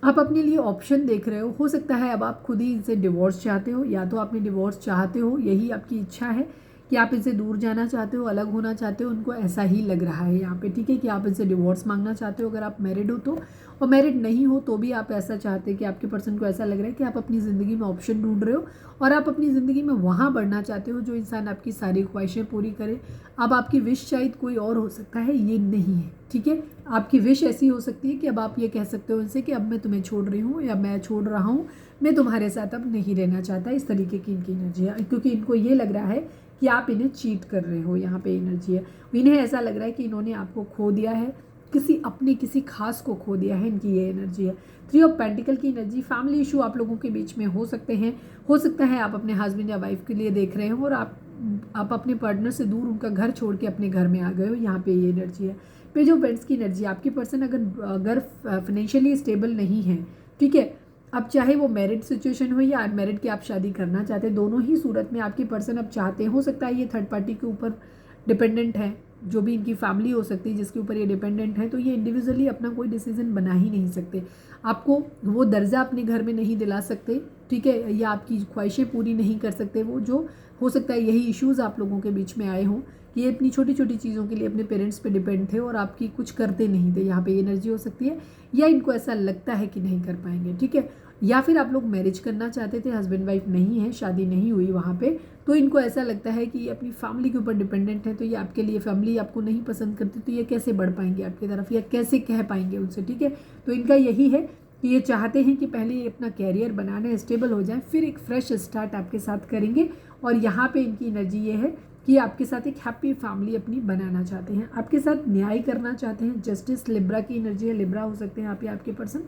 आप अपने लिए ऑप्शन देख रहे हो सकता है अब आप खुद ही इनसे डिवोर्स चाहते हो, या तो आपने डिवोर्स चाहते हो, यही आपकी इच्छा है कि आप इनसे दूर जाना चाहते हो, अलग होना चाहते हो, उनको ऐसा ही लग रहा है यहाँ पे, ठीक है, कि आप इनसे डिवोर्स मांगना चाहते हो अगर आप मैरिड हो तो, और मैरिड नहीं हो तो भी आप ऐसा चाहते हैं कि आपके पर्सन को ऐसा लग रहा है कि आप अपनी ज़िंदगी में ऑप्शन ढूंढ रहे हो और आप अपनी ज़िंदगी में वहाँ बढ़ना चाहते हो जो इंसान आपकी सारी ख्वाहिशें पूरी करे। अब आपकी विश शायद कोई और हो सकता है, ये नहीं है, ठीक है। आपकी विश ऐसी हो सकती है कि अब आप ये कह सकते हो इनसे कि अब मैं तुम्हें छोड़ रही हूँ या मैं छोड़ रहा हूँ, मैं तुम्हारे साथ अब नहीं रहना चाहता, इस तरीके की इनकी एनर्जी है, क्योंकि इनको ये लग रहा है कि आप इन्हें चीट कर रहे हो, यहाँ पे एनर्जी है। इन्हें ऐसा लग रहा है कि इन्होंने आपको खो दिया है, किसी खास को खो दिया है, इनकी ये एनर्जी है। 3 ऑफ पेंटिकल की एनर्जी, फैमिली इशू आप लोगों के बीच में हो सकते हैं, हो सकता है आप अपने हस्बैंड या वाइफ के लिए देख रहे हो और आप अपने पार्टनर से दूर उनका घर छोड़ के अपने घर में आ गए हो, यहाँ पे ये एनर्जी है। पेज ऑफ पेंट्स की एनर्जी, आपकी पर्सन अगर फाइनेंशियली स्टेबल नहीं है, ठीक है, अब चाहे वो मैरिड सिचुएशन हो या अनमैरिड की आप शादी करना चाहते हैं, दोनों ही सूरत में आपकी पर्सन अब चाहते हो सकता है ये थर्ड पार्टी के ऊपर डिपेंडेंट है, जो भी इनकी फैमिली हो सकती है जिसके ऊपर ये डिपेंडेंट है, तो ये इंडिविजुअली अपना कोई डिसीजन बना ही नहीं सकते, आपको वो दर्जा अपने घर में नहीं दिला सकते, ठीक है, या आपकी ख्वाहिशें पूरी नहीं कर सकते। वो जो हो सकता है यही इश्यूज़ आप लोगों के बीच में आए हों कि ये इतनी छोटी छोटी चीज़ों के लिए अपने पेरेंट्स पे डिपेंड थे और आपकी कुछ करते नहीं थे, यहाँ पे एनर्जी हो सकती है, या इनको ऐसा लगता है कि नहीं कर पाएंगे, ठीक है। या फिर आप लोग मैरिज करना चाहते थे, हस्बैंड वाइफ नहीं है, शादी नहीं हुई वहाँ पे, तो इनको ऐसा लगता है कि ये अपनी फैमिली के ऊपर डिपेंडेंट है, तो ये आपके लिए, फैमिली आपको नहीं पसंद करती तो ये कैसे बढ़ पाएंगे आपकी तरफ या कैसे कह पाएंगे उनसे, ठीक है। तो इनका यही है कि ये चाहते हैं कि पहले ये अपना कैरियर बनाने स्टेबल हो जाए, फिर एक फ्रेश स्टार्ट आपके साथ करेंगे। और यहाँ पे इनकी एनर्जी ये है कि आपके साथ एक हैप्पी फैमिली अपनी बनाना चाहते हैं, आपके साथ न्याय करना चाहते हैं। जस्टिस लिब्रा की एनर्जी है, लिब्रा हो सकते हैं आप या आपके पर्सन,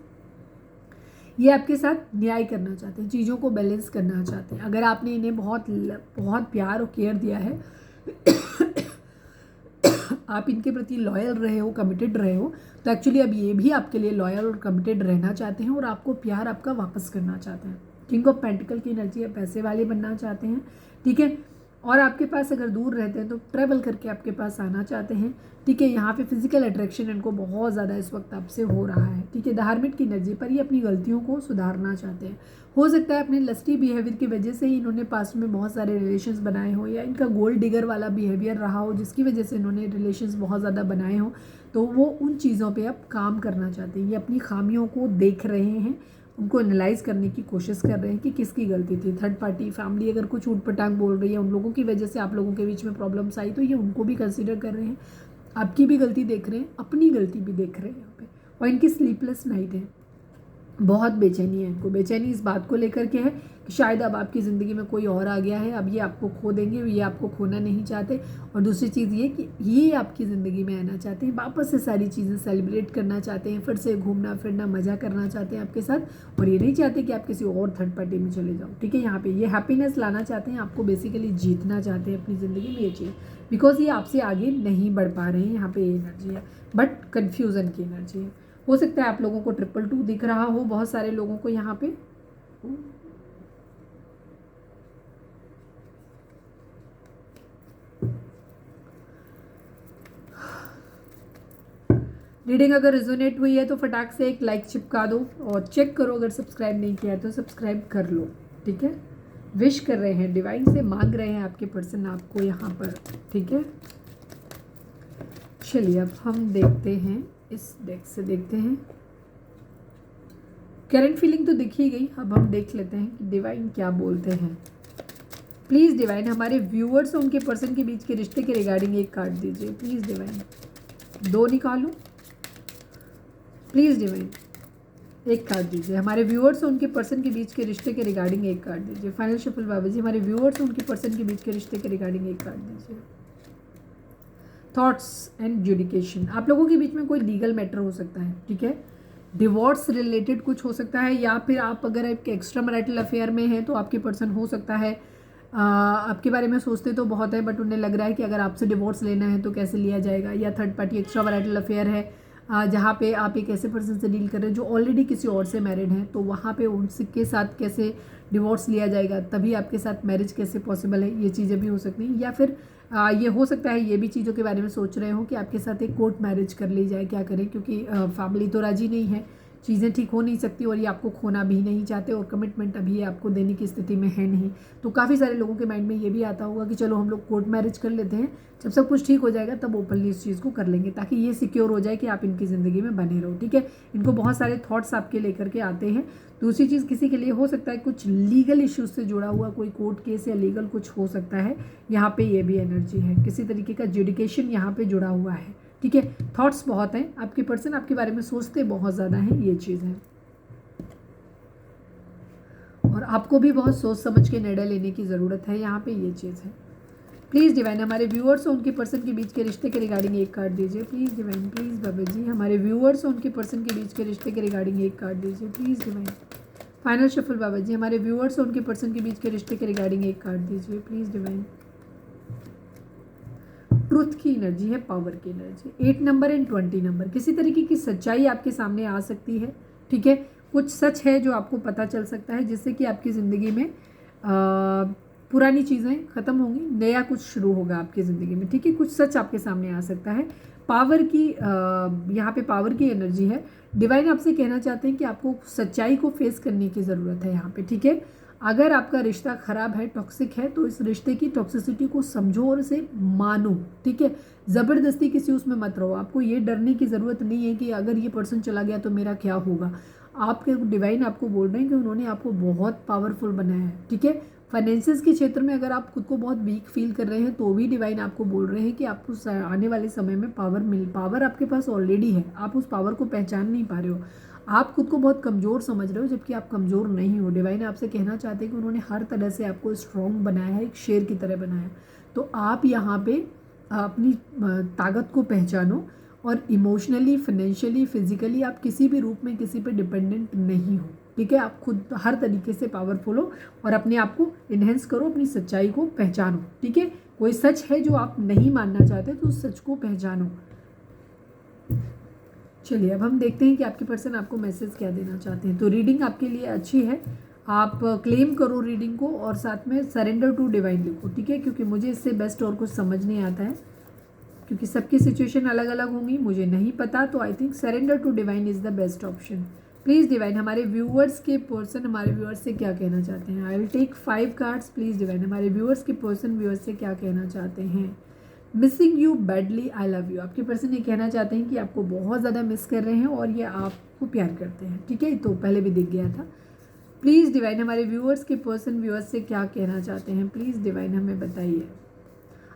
ये आपके साथ न्याय करना चाहते हैं, चीज़ों को बैलेंस करना चाहते हैं। अगर आपने इन्हें बहुत बहुत प्यार और केयर दिया है आप इनके प्रति लॉयल रहे हो, कमिटेड रहे हो, तो एक्चुअली अब ये भी आपके लिए लॉयल और कमिटेड रहना चाहते हैं और आपको प्यार आपका वापस करना चाहते हैं। किंग ऑफ पेंटिकल की एनर्जी है, पैसे वाले बनना चाहते हैं, ठीक है, और आपके पास अगर दूर रहते हैं तो ट्रैवल करके आपके पास आना चाहते हैं, ठीक है। यहाँ पे फिजिकल अट्रैक्शन इनको बहुत ज़्यादा इस वक्त आपसे हो रहा है, ठीक है। धार्मिक की एनर्जी पर ये अपनी गलतियों को सुधारना चाहते हैं। हो सकता है अपने लस्टी बिहेवियर की वजह से ही इन्होंने पास्ट में बहुत सारे रिलेशंस बनाए हो, या इनका गोल्ड डिगर वाला बिहेवियर रहा हो जिसकी वजह से इन्होंने रिलेशंस बहुत ज़्यादा बनाए हो, तो वो उन चीज़ों पर अब काम करना चाहते हैं। ये अपनी खामियों को देख रहे हैं उनको एनालाइज करने की कोशिश कर रहे हैं कि किसकी गलती थी। थर्ड पार्टी फैमिली अगर कुछ ऊट पटांग बोल रही है, उन लोगों की वजह से आप लोगों के बीच में प्रॉब्लम्स आई, तो ये उनको भी कंसिडर कर रहे हैं, आपकी भी गलती देख रहे हैं, अपनी गलती भी देख रहे हैं यहाँ पे। और इनकी स्लीपलेस नाइट है, बहुत बेचैनी है इनको। बेचैनी इस बात को लेकर के है कि शायद अब आपकी ज़िंदगी में कोई और आ गया है, अब ये आपको खो देंगे, ये आपको खोना नहीं चाहते। और दूसरी चीज़ ये कि ये आपकी ज़िंदगी में आना चाहते हैं, वापस से सारी चीज़ें सेलिब्रेट करना चाहते हैं, फिर से घूमना फिरना मज़ा करना चाहते हैं आपके साथ। और ये नहीं चाहते कि आप किसी और थर्ड पार्टी में चले जाओ, ठीक है। यहाँ पे ये हैप्पीनेस लाना चाहते हैं, आपको बेसिकली जीतना चाहते हैं अपनी ज़िंदगी में, ये चीज़। बिकॉज ये आपसे आगे नहीं बढ़ पा रहे हैं, यहाँ पे ये एनर्जी है, बट कन्फ्यूज़न की एनर्जी है। हो सकता है आप लोगों को 222 दिख रहा हो बहुत सारे लोगों को यहाँ पे। रीडिंग अगर रिजोनेट हुई है तो फटाक से एक लाइक चिपका दो और चेक करो, अगर सब्सक्राइब नहीं किया है तो सब्सक्राइब कर लो, ठीक है। विश कर रहे हैं, डिवाइन से मांग रहे हैं आपके पर्सन आपको यहाँ पर, ठीक है। चलिए अब हम देखते हैं, इस डेक से देखते हैं। करंट फीलिंग तो दिख ही गई, अब हम देख लेते हैं कि डिवाइन क्या बोलते हैं। प्लीज़ डिवाइन हमारे व्यूअर्स और उनके पर्सन के बीच के रिश्ते के रिगार्डिंग एक कार्ड दीजिए प्लीज़ डिवाइन। 2 निकालो प्लीज़ डिवाइन, एक कार्ड दीजिए। हमारे व्यूअर्स और उनके पर्सन के बीच के रिश्ते के रिगार्डिंग एक कार्ड दीजिए। फाइनल शफल बाबा जी, हमारे व्यूअर्स और उनके पर्सन के बीच के रिश्ते के रिगार्डिंग एक कार्ड दीजिए। थॉट्स एंड जुडिकेशन, आप लोगों के बीच में कोई लीगल मैटर हो सकता है, ठीक है। डिवोर्स रिलेटेड कुछ हो सकता है, या फिर आप अगर एक एक्स्ट्रा मैरिटल अफेयर में हैं तो आपके पर्सन हो सकता है आपके बारे में सोचते तो बहुत है, बट उन्हें लग रहा है कि अगर आपसे डिवोर्स लेना है तो कैसे लिया जाएगा। या third party extra marital affair है जहाँ पे आप एक ऐसे पर्सन से डील कर रहे हैं जो ऑलरेडी किसी और से मैरिड हैं, तो वहाँ पे उनके साथ कैसे डिवोर्स लिया जाएगा, तभी आपके साथ मैरिज कैसे पॉसिबल है, ये चीज़ें भी हो सकती हैं। या फिर ये हो सकता है ये भी चीज़ों के बारे में सोच रहे हो कि आपके साथ एक कोर्ट मैरिज कर ली जाए, क्या करें, क्योंकि फैमिली तो राजी नहीं है, चीज़ें ठीक हो नहीं सकती, और ये आपको खोना भी नहीं चाहते, और कमिटमेंट अभी ये आपको देने की स्थिति में है नहीं। तो काफ़ी सारे लोगों के माइंड में ये भी आता होगा कि चलो हम लोग कोर्ट मैरिज कर लेते हैं, जब सब कुछ ठीक हो जाएगा तब ओपनली इस चीज़ को कर लेंगे, ताकि ये सिक्योर हो जाए कि आप इनकी ज़िंदगी में बने रहो, ठीक है। इनको बहुत सारे थॉट्स आपके लेकर के आते हैं। दूसरी चीज़, किसी के लिए हो सकता है कुछ लीगल इश्यूज से जुड़ा हुआ कोई कोर्ट केस या लीगल कुछ हो सकता है, यहाँ पे ये भी एनर्जी है, किसी तरीके का जुडिकेशन यहाँ पे जुड़ा हुआ है, ठीक है। थॉट्स बहुत हैं, आपके पर्सन आपके बारे में सोचते बहुत ज़्यादा हैं, ये चीज़ है। और आपको भी बहुत सोच समझ के निर्णय लेने की ज़रूरत है, यहाँ पे ये चीज़ है। प्लीज़ डिवाइन हमारे व्यूअर्स और उनके पर्सन के बीच के रिश्ते के रिगार्डिंग एक कार्ड दीजिए please divine. Please Baba ji, हमारे व्यूअर्स और उनके पर्सन के बीच के रिश्ते के रिगार्डिंग एक कार्ड दीजिए प्लीज़ डिवाइन। फाइनल शफल बाबा जी, हमारे व्यूअर्स और उनके पर्सन के बीच के रिश्ते के रिगार्डिंग एक कार्ड दीजिए प्लीज़ डिवाइन। ट्रुथ की एनर्जी है, पावर की एनर्जी, 8 नंबर एंड 20 नंबर। किसी तरीके की सच्चाई आपके सामने आ सकती है, ठीक है। कुछ सच है जो आपको पता चल सकता है, जिससे कि आपकी ज़िंदगी में पुरानी चीज़ें ख़त्म होंगी, नया कुछ शुरू होगा आपकी ज़िंदगी में, ठीक है। कुछ सच आपके सामने आ सकता है। पावर की यहाँ पे पावर की एनर्जी है। डिवाइन आपसे कहना चाहते हैं कि आपको सच्चाई को फेस करने की ज़रूरत है यहाँ पे, ठीक है। अगर आपका रिश्ता ख़राब है, टॉक्सिक है, तो इस रिश्ते की टॉक्सिसिटी को समझो और इसे मानो, ठीक है। ज़बरदस्ती किसी उसमें मत रहो। आपको ये डरने की ज़रूरत नहीं है कि अगर ये पर्सन चला गया तो मेरा क्या होगा। आपके डिवाइन आपको बोल रहे हैं कि उन्होंने आपको बहुत पावरफुल बनाया है, ठीक है। फाइनेंसिस के क्षेत्र में अगर आप खुद को बहुत वीक फील कर रहे हैं तो भी डिवाइन आपको बोल रहे हैं कि आपको आने वाले समय में पावर आपके पास ऑलरेडी है, आप उस पावर को पहचान नहीं पा रहे हो। आप खुद को बहुत कमज़ोर समझ रहे हो, जबकि आप कमज़ोर नहीं हो। डिवाइन आपसे कहना चाहते हैं कि उन्होंने हर तरह से आपको स्ट्रॉन्ग बनाया है, एक शेर की तरह बनाया है। तो आप यहाँ पे अपनी ताकत को पहचानो, और इमोशनली, फाइनेंशियली, फिजिकली आप किसी भी रूप में किसी पे डिपेंडेंट नहीं हो, ठीक है। आप खुद हर तरीके से पावरफुल हो, और अपने आप को इन्हेंस करो, अपनी सच्चाई को पहचानो, ठीक है। कोई सच है जो आप नहीं मानना चाहते तो उस सच को पहचानो। चलिए अब हम देखते हैं कि आपके पर्सन आपको मैसेज क्या देना चाहते हैं। तो रीडिंग आपके लिए अच्छी है, आप क्लेम करो रीडिंग को, और साथ में सरेंडर टू डिवाइन लिखो, ठीक है। क्योंकि मुझे इससे बेस्ट और कुछ समझ नहीं आता है, क्योंकि सबकी सिचुएशन अलग अलग होंगी, मुझे नहीं पता। तो I think surrender to divine is the best option. Please divine हमारे व्यूअर्स के पर्सन हमारे व्यूअर्स से क्या कहना चाहते हैं। I will take 5 cards. Please divine हमारे व्यूअर्स के पर्सन व्यूअर्स से क्या कहना चाहते हैं। Missing you badly, I love you. आपके पर्सन ये कहना चाहते हैं कि आपको बहुत ज़्यादा मिस कर रहे हैं और ये आपको प्यार करते हैं, ठीक है, तो पहले भी दिख गया था। प्लीज़ डिवाइन हमारे व्यूअर्स के पर्सन व्यूअर्स से क्या कहना चाहते हैं, प्लीज़ डिवाइन हमें बताइए।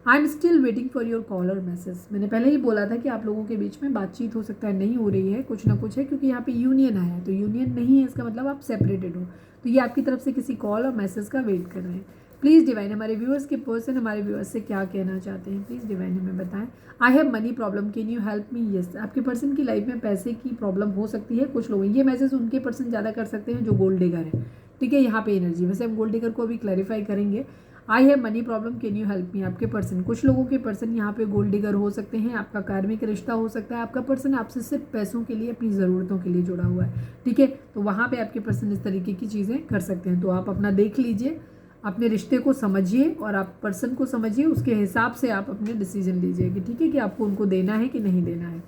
I am still waiting for your call और मैसेज। मैंने पहले ही बोला था कि आप लोगों के बीच में बातचीत हो सकता है नहीं हो रही है, कुछ ना कुछ है, क्योंकि यहाँ पे यूनियन आया है, तो यूनियन नहीं है इसका मतलब आप सेपरेटेड हो, तो ये आपकी तरफ से किसी कॉल और मैसेज का वेट कर रहे हैं। प्लीज़ डिवाइन हमारे व्यूअर्स के पर्सन हमारे व्यूअर्स से क्या कहना चाहते हैं, प्लीज़ डिवाइन हमें बताएं। I have money problem, can you help me. Yes, आपके पर्सन की लाइफ में पैसे की प्रॉब्लम हो सकती है कुछ लोगों। ये मैसेज उनके पर्सन ज़्यादा कर सकते हैं जो गोल्ड डिगर है, ठीक है, यहाँ पे एनर्जी। वैसे हम गोल्ड डिगर को अभी क्लैरिफाई करेंगे। I have money problem, can you help me. आपके पर्सन, कुछ लोगों के पर्सन यहाँ पे गोल्ड डिगर हो सकते हैं, आपका कार्मिक रिश्ता हो सकता है, आपका पर्सन आपसे सिर्फ पैसों के लिए, अपनी ज़रूरतों के लिए जुड़ा हुआ है, ठीक है, तो वहाँ पे आपके पर्सन इस तरीके की चीज़ें कर सकते हैं। तो आप अपना देख लीजिए, अपने रिश्ते को समझिए और आप पर्सन को समझिए, उसके हिसाब से आप अपने डिसीजन लीजिए कि ठीक है कि आपको उनको देना है कि नहीं देना है।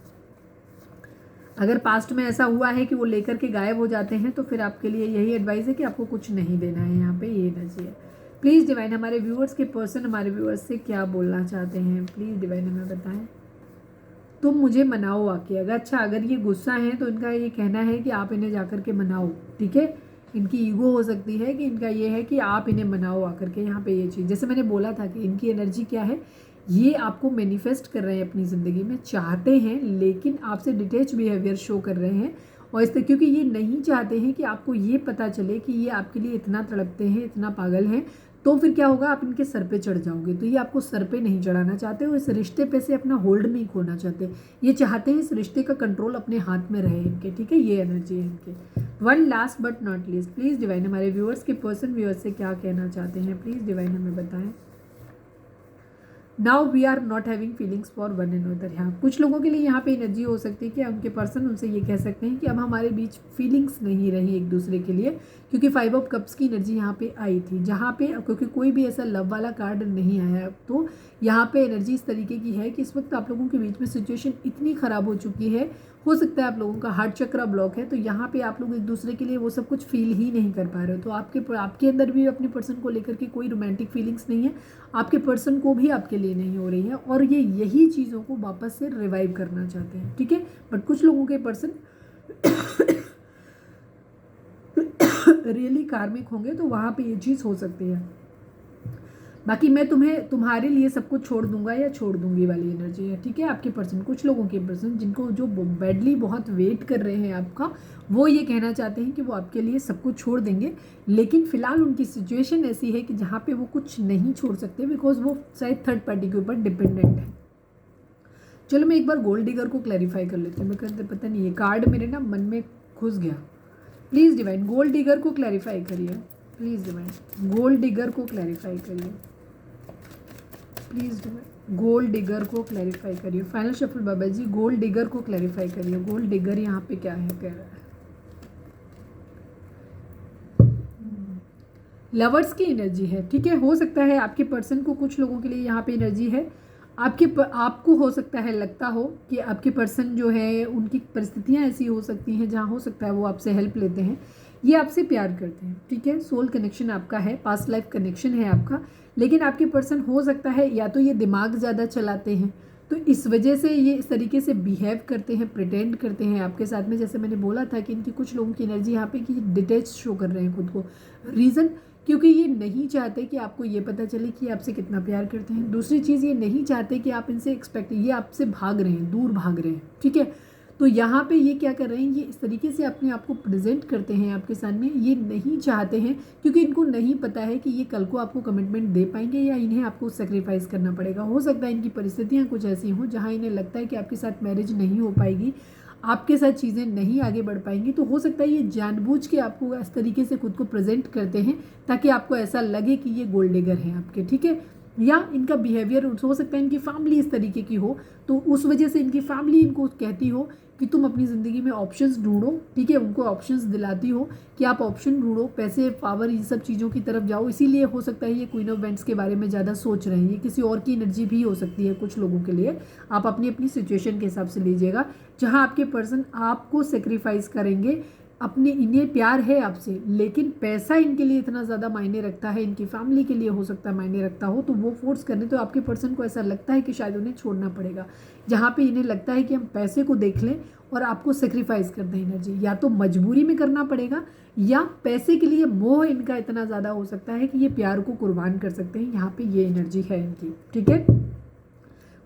अगर पास्ट में ऐसा हुआ है कि वो लेकर के गायब हो जाते हैं तो फिर आपके लिए यही एडवाइस है कि आपको कुछ नहीं देना है, यहाँ पे ये एनर्जी है। प्लीज़ डिवाइन हमारे व्यूअर्स के पर्सन हमारे व्यूअर्स से क्या बोलना चाहते हैं, प्लीज़ डिवाइन हमें बताएं। तुम मुझे मनाओ आके। अगर ये गुस्सा है तो इनका ये कहना है कि आप इन्हें जाकर के मनाओ, ठीक है, इनकी ईगो हो सकती है कि इनका ये है कि आप इन्हें मनाओ आकर के। यहाँ पे ये चीज़, जैसे मैंने बोला था कि इनकी एनर्जी क्या है, ये आपको मैनिफेस्ट कर रहे हैं अपनी ज़िंदगी में, चाहते हैं लेकिन आपसे डिटेच बिहेवियर शो कर रहे हैं, और इससे क्योंकि ये नहीं चाहते हैं कि आपको ये पता चले कि ये आपके लिए इतना तड़पते हैं, इतना पागल हैं, तो फिर क्या होगा, आप इनके सर पे चढ़ जाओगे। तो ये आपको सर पे नहीं चढ़ाना चाहते और इस रिश्ते पे से अपना होल्ड नहीं खोना चाहते। ये चाहते हैं इस रिश्ते का कंट्रोल अपने हाथ में रहे इनके, ठीक है, ये एनर्जी है इनके। One last but not least, please divine हमारे व्यूअर्स के पर्सन व्यूअर्स से क्या कहना चाहते हैं, प्लीज़ डिवाइन हमें बताएं। Now we are not having feelings for one and other. यहाँ कुछ लोगों के लिए यहाँ पे एनर्जी हो सकती है कि उनके पर्सन उनसे ये कह सकते हैं कि अब हमारे बीच फीलिंग्स नहीं रही एक दूसरे के लिए, क्योंकि 5 ऑफ कप्स की एनर्जी यहाँ पे आई थी, जहाँ पे क्योंकि कोई भी ऐसा लव वाला कार्ड नहीं आया, तो यहाँ पे एनर्जी इस तरीके की है कि इस वक्त आप लोगों के बीच में सिचुएशन इतनी ख़राब हो चुकी है, हो सकता है आप लोगों का हार्ट चक्र ब्लॉक है, तो यहाँ पे आप लोग एक दूसरे के लिए वो सब कुछ फील ही नहीं कर पा रहे हो। तो आपके अंदर भी अपने पर्सन को लेकर के कोई रोमांटिक फीलिंग्स नहीं है, आपके पर्सन को भी आपके लिए नहीं हो रही है, और ये यही चीज़ों को वापस से रिवाइव करना चाहते हैं, ठीक है। बट कुछ लोगों के पर्सन रियली कार्मिक होंगे तो वहाँ पे ये चीज़ हो सकती है। बाकी मैं तुम्हारे लिए सब कुछ छोड़ दूंगा या छोड़ दूंगी वाली एनर्जी है, ठीक है। आपके पर्सन, कुछ लोगों के पर्सन जिनको जो बैडली बहुत वेट कर रहे हैं आपका, वो ये कहना चाहते हैं कि वो आपके लिए सब कुछ छोड़ देंगे, लेकिन फिलहाल उनकी सिचुएशन ऐसी है कि जहाँ पे वो कुछ नहीं छोड़ सकते, बिकॉज वो शायद थर्ड पार्टी के ऊपर डिपेंडेंट है। चलो मैं एक बार गोल्ड डिगर को क्लैरिफाई कर लेती हूँ, मैं कहते पता नहीं ये कार्ड मेरे ना मन में घुस गया। प्लीज़ डिवाइन गोल्ड डिगर को क्लैरिफाई करिए, प्लीज़ डिवाइन गोल्ड डिगर को क्लैरिफाई करिए, प्लीज़ डिवाइन गोल्ड डिगर को क्लैरिफाई करिए। फाइनल शफल बाबा जी, गोल्ड डिगर को क्लैरिफाई करिए। गोल्ड डिगर यहाँ पे क्या है, कह रहा है लवर्स की एनर्जी है, ठीक है। हो सकता है आपके पर्सन को, कुछ लोगों के लिए यहाँ पे एनर्जी है, आपको हो सकता है लगता हो कि आपके पर्सन जो है उनकी परिस्थितियाँ ऐसी हो सकती हैं जहाँ हो सकता है वो आपसे हेल्प लेते हैं, ये आपसे प्यार करते हैं, ठीक है। सोल कनेक्शन आपका है, पास्ट लाइफ कनेक्शन है आपका, लेकिन आपके पर्सन हो सकता है या तो ये दिमाग ज़्यादा चलाते हैं, तो इस वजह से ये इस तरीके से बिहेव करते हैं, प्रिटेंड करते हैं आपके साथ में। जैसे मैंने बोला था कि इनकी कुछ लोगों की एनर्जी यहाँ पे कि डिटेच शो कर रहे हैं खुद को। रीज़न, क्योंकि ये नहीं चाहते कि आपको ये पता चले कि आपसे कितना प्यार करते हैं। दूसरी चीज़, ये नहीं चाहते कि आप इनसे ये आपसे भाग रहे हैं, दूर भाग रहे हैं, ठीक है। तो यहाँ पे ये क्या कर रहे हैं, ये इस तरीके से अपने आप को प्रेजेंट करते हैं आपके सामने, ये नहीं चाहते हैं, क्योंकि इनको नहीं पता है कि ये कल को आपको कमिटमेंट दे पाएंगे या इन्हें आपको सेक्रीफाइस करना पड़ेगा। हो सकता है इनकी परिस्थितियाँ कुछ ऐसी हों जहाँ इन्हें लगता है कि आपके साथ मैरिज नहीं हो पाएगी, आपके साथ चीज़ें नहीं आगे बढ़ पाएंगी, तो हो सकता है ये जानबूझ के आपको इस तरीके से खुद को प्रेजेंट करते हैं ताकि आपको ऐसा लगे कि ये गोल्ड डिगर हैं आपके, ठीक है। या इनका बिहेवियर हो सकता है इनकी फैमिली इस तरीके की हो, तो उस वजह से इनकी फैमिली इनको कहती हो कि तुम अपनी ज़िंदगी में ऑप्शंस ढूंढो, ठीक है, उनको ऑप्शंस दिलाती हो कि आप ऑप्शन ढूंढो, पैसे, पावर, इन सब चीज़ों की तरफ जाओ। इसीलिए हो सकता है ये क्वीन ऑफ वेंट्स के बारे में ज़्यादा सोच रहे हैं। ये किसी और की एनर्जी भी हो सकती है कुछ लोगों के लिए, आप अपनी अपनी सिचुएशन के हिसाब से लीजिएगा। जहाँ आपके पर्सन आपको सेक्रीफाइस करेंगे, अपने इन्हें प्यार है आपसे, लेकिन पैसा इनके लिए इतना ज़्यादा मायने रखता है, इनकी फैमिली के लिए हो सकता है मायने रखता हो, तो वो फोर्स करने तो आपके पर्सन को ऐसा लगता है कि शायद उन्हें छोड़ना पड़ेगा। जहाँ पे इन्हें लगता है कि हम पैसे को देख लें और आपको सेक्रीफाइस कर दें एनर्जी, या तो मजबूरी में करना पड़ेगा या पैसे के लिए मोह इनका इतना ज़्यादा हो सकता है कि ये प्यार को कुर्बान कर सकते हैं। यहाँ पे ये एनर्जी है इनकी, ठीक है।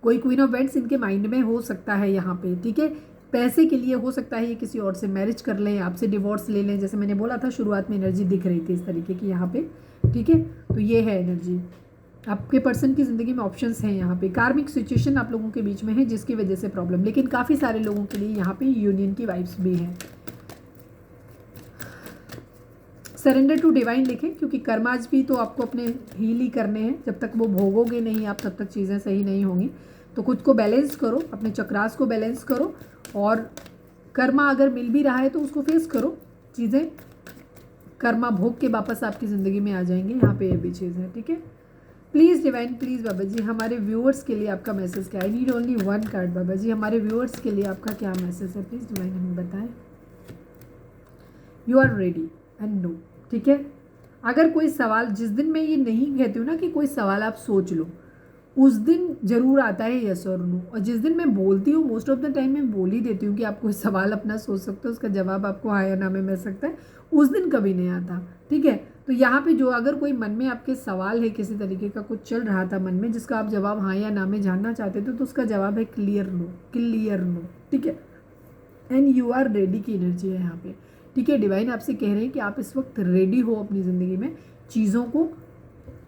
कोई क्वीन ऑफ वेंट्स इनके माइंड में हो सकता है यहाँ पे, ठीक है। पैसे के लिए हो सकता है ये किसी और से मैरिज कर लें, आपसे डिवोर्स ले लें, जैसे मैंने बोला था शुरुआत में एनर्जी दिख रही थी इस तरीके की यहाँ पे, ठीक है। तो ये है एनर्जी, आपके पर्सन की ज़िंदगी में ऑप्शंस हैं यहाँ पे। कार्मिक सिचुएशन आप लोगों के बीच में है जिसकी वजह से प्रॉब्लम, लेकिन काफ़ी सारे लोगों के लिए यहाँ पे यूनियन की वाइब्स भी हैं। सरेंडर टू डिवाइन लिखें, क्योंकि कर्माज भी तो आपको अपने हील ही करने हैं। जब तक वो भोगोगे नहीं आप तब तक चीज़ें सही नहीं होंगी। तो खुद को बैलेंस करो, अपने चक्रास को बैलेंस करो, और कर्मा अगर मिल भी रहा है तो उसको फेस करो। चीज़ें कर्मा भोग के वापस आपकी ज़िंदगी में आ जाएंगे। यहाँ पे ये भी चीज़ है, ठीक है। Please divine, please Baba ji हमारे व्यूअर्स के लिए आपका मैसेज क्या है। I need only one card Baba ji, हमारे व्यूअर्स के लिए आपका क्या मैसेज है, प्लीज़ डिवाइन हमें बताएं। You are ready and no, ठीक है। अगर कोई सवाल, जिस दिन मैं ये नहीं कहती हूँ ना कि कोई सवाल आप सोच लो, उस दिन ज़रूर आता है यस और नो। और जिस दिन मैं बोलती हूँ मोस्ट ऑफ द टाइम मैं बोल ही देती हूँ कि आप कोई सवाल अपना सोच सकते हो, उसका जवाब आपको हाँ या ना में मिल सकता है, उस दिन कभी नहीं आता, ठीक है। तो यहाँ पे जो अगर कोई मन में आपके सवाल है, किसी तरीके का कुछ चल रहा था मन में जिसका आप जवाब हाँ या ना में जानना चाहते थे, तो उसका जवाब है क्लियर नो, क्लियर नो, ठीक है। एंड यू आर रेडी की एनर्जी है यहाँ पे, ठीक है। डिवाइन आपसे कह रहे हैं कि आप इस वक्त रेडी हो अपनी ज़िंदगी में चीज़ों को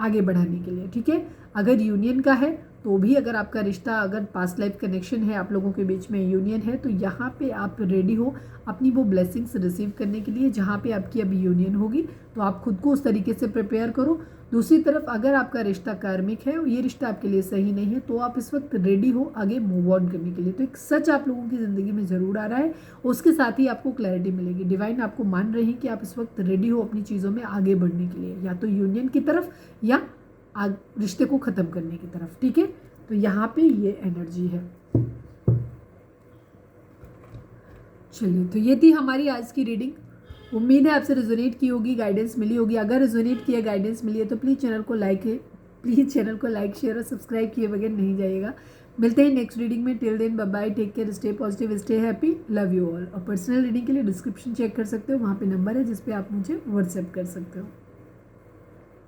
आगे बढ़ाने के लिए, ठीक है। अगर यूनियन का है तो भी, अगर आपका रिश्ता, अगर पास्ट लाइफ कनेक्शन है, आप लोगों के बीच में यूनियन है, तो यहाँ पे आप रेडी हो अपनी वो ब्लेसिंग्स रिसीव करने के लिए जहाँ पे आपकी अभी यूनियन होगी। तो आप खुद को उस तरीके से प्रिपेयर करो। दूसरी तरफ अगर आपका रिश्ता कार्मिक है और ये रिश्ता आपके लिए सही नहीं है, तो आप इस वक्त रेडी हो आगे मूव ऑन करने के लिए। तो एक सच आप लोगों की ज़िंदगी में ज़रूर आ रहा है, उसके साथ ही आपको क्लैरिटी मिलेगी। डिवाइन आपको मान रहे हैं कि आप इस वक्त रेडी हो अपनी चीज़ों में आगे बढ़ने के लिए, या तो यूनियन की तरफ या रिश्ते को ख़त्म करने की तरफ, ठीक है। तो यहाँ पे ये एनर्जी है। चलिए, तो ये थी हमारी आज की रीडिंग। उम्मीद है आपसे रेजोनेट की होगी, गाइडेंस मिली होगी। अगर रेजोनेट किया, गाइडेंस मिली है तो प्लीज़ चैनल को लाइक शेयर और सब्सक्राइब किए बगैर नहीं जाइएगा। मिलते हैं नेक्स्ट रीडिंग में। Till then bye bye, take care, stay positive, stay happy, love you all. और पर्सनल रीडिंग के लिए डिस्क्रिप्शन चेक कर सकते हो, वहाँ पे नंबर है जिस पे आप मुझे व्हाट्सएप कर सकते हो।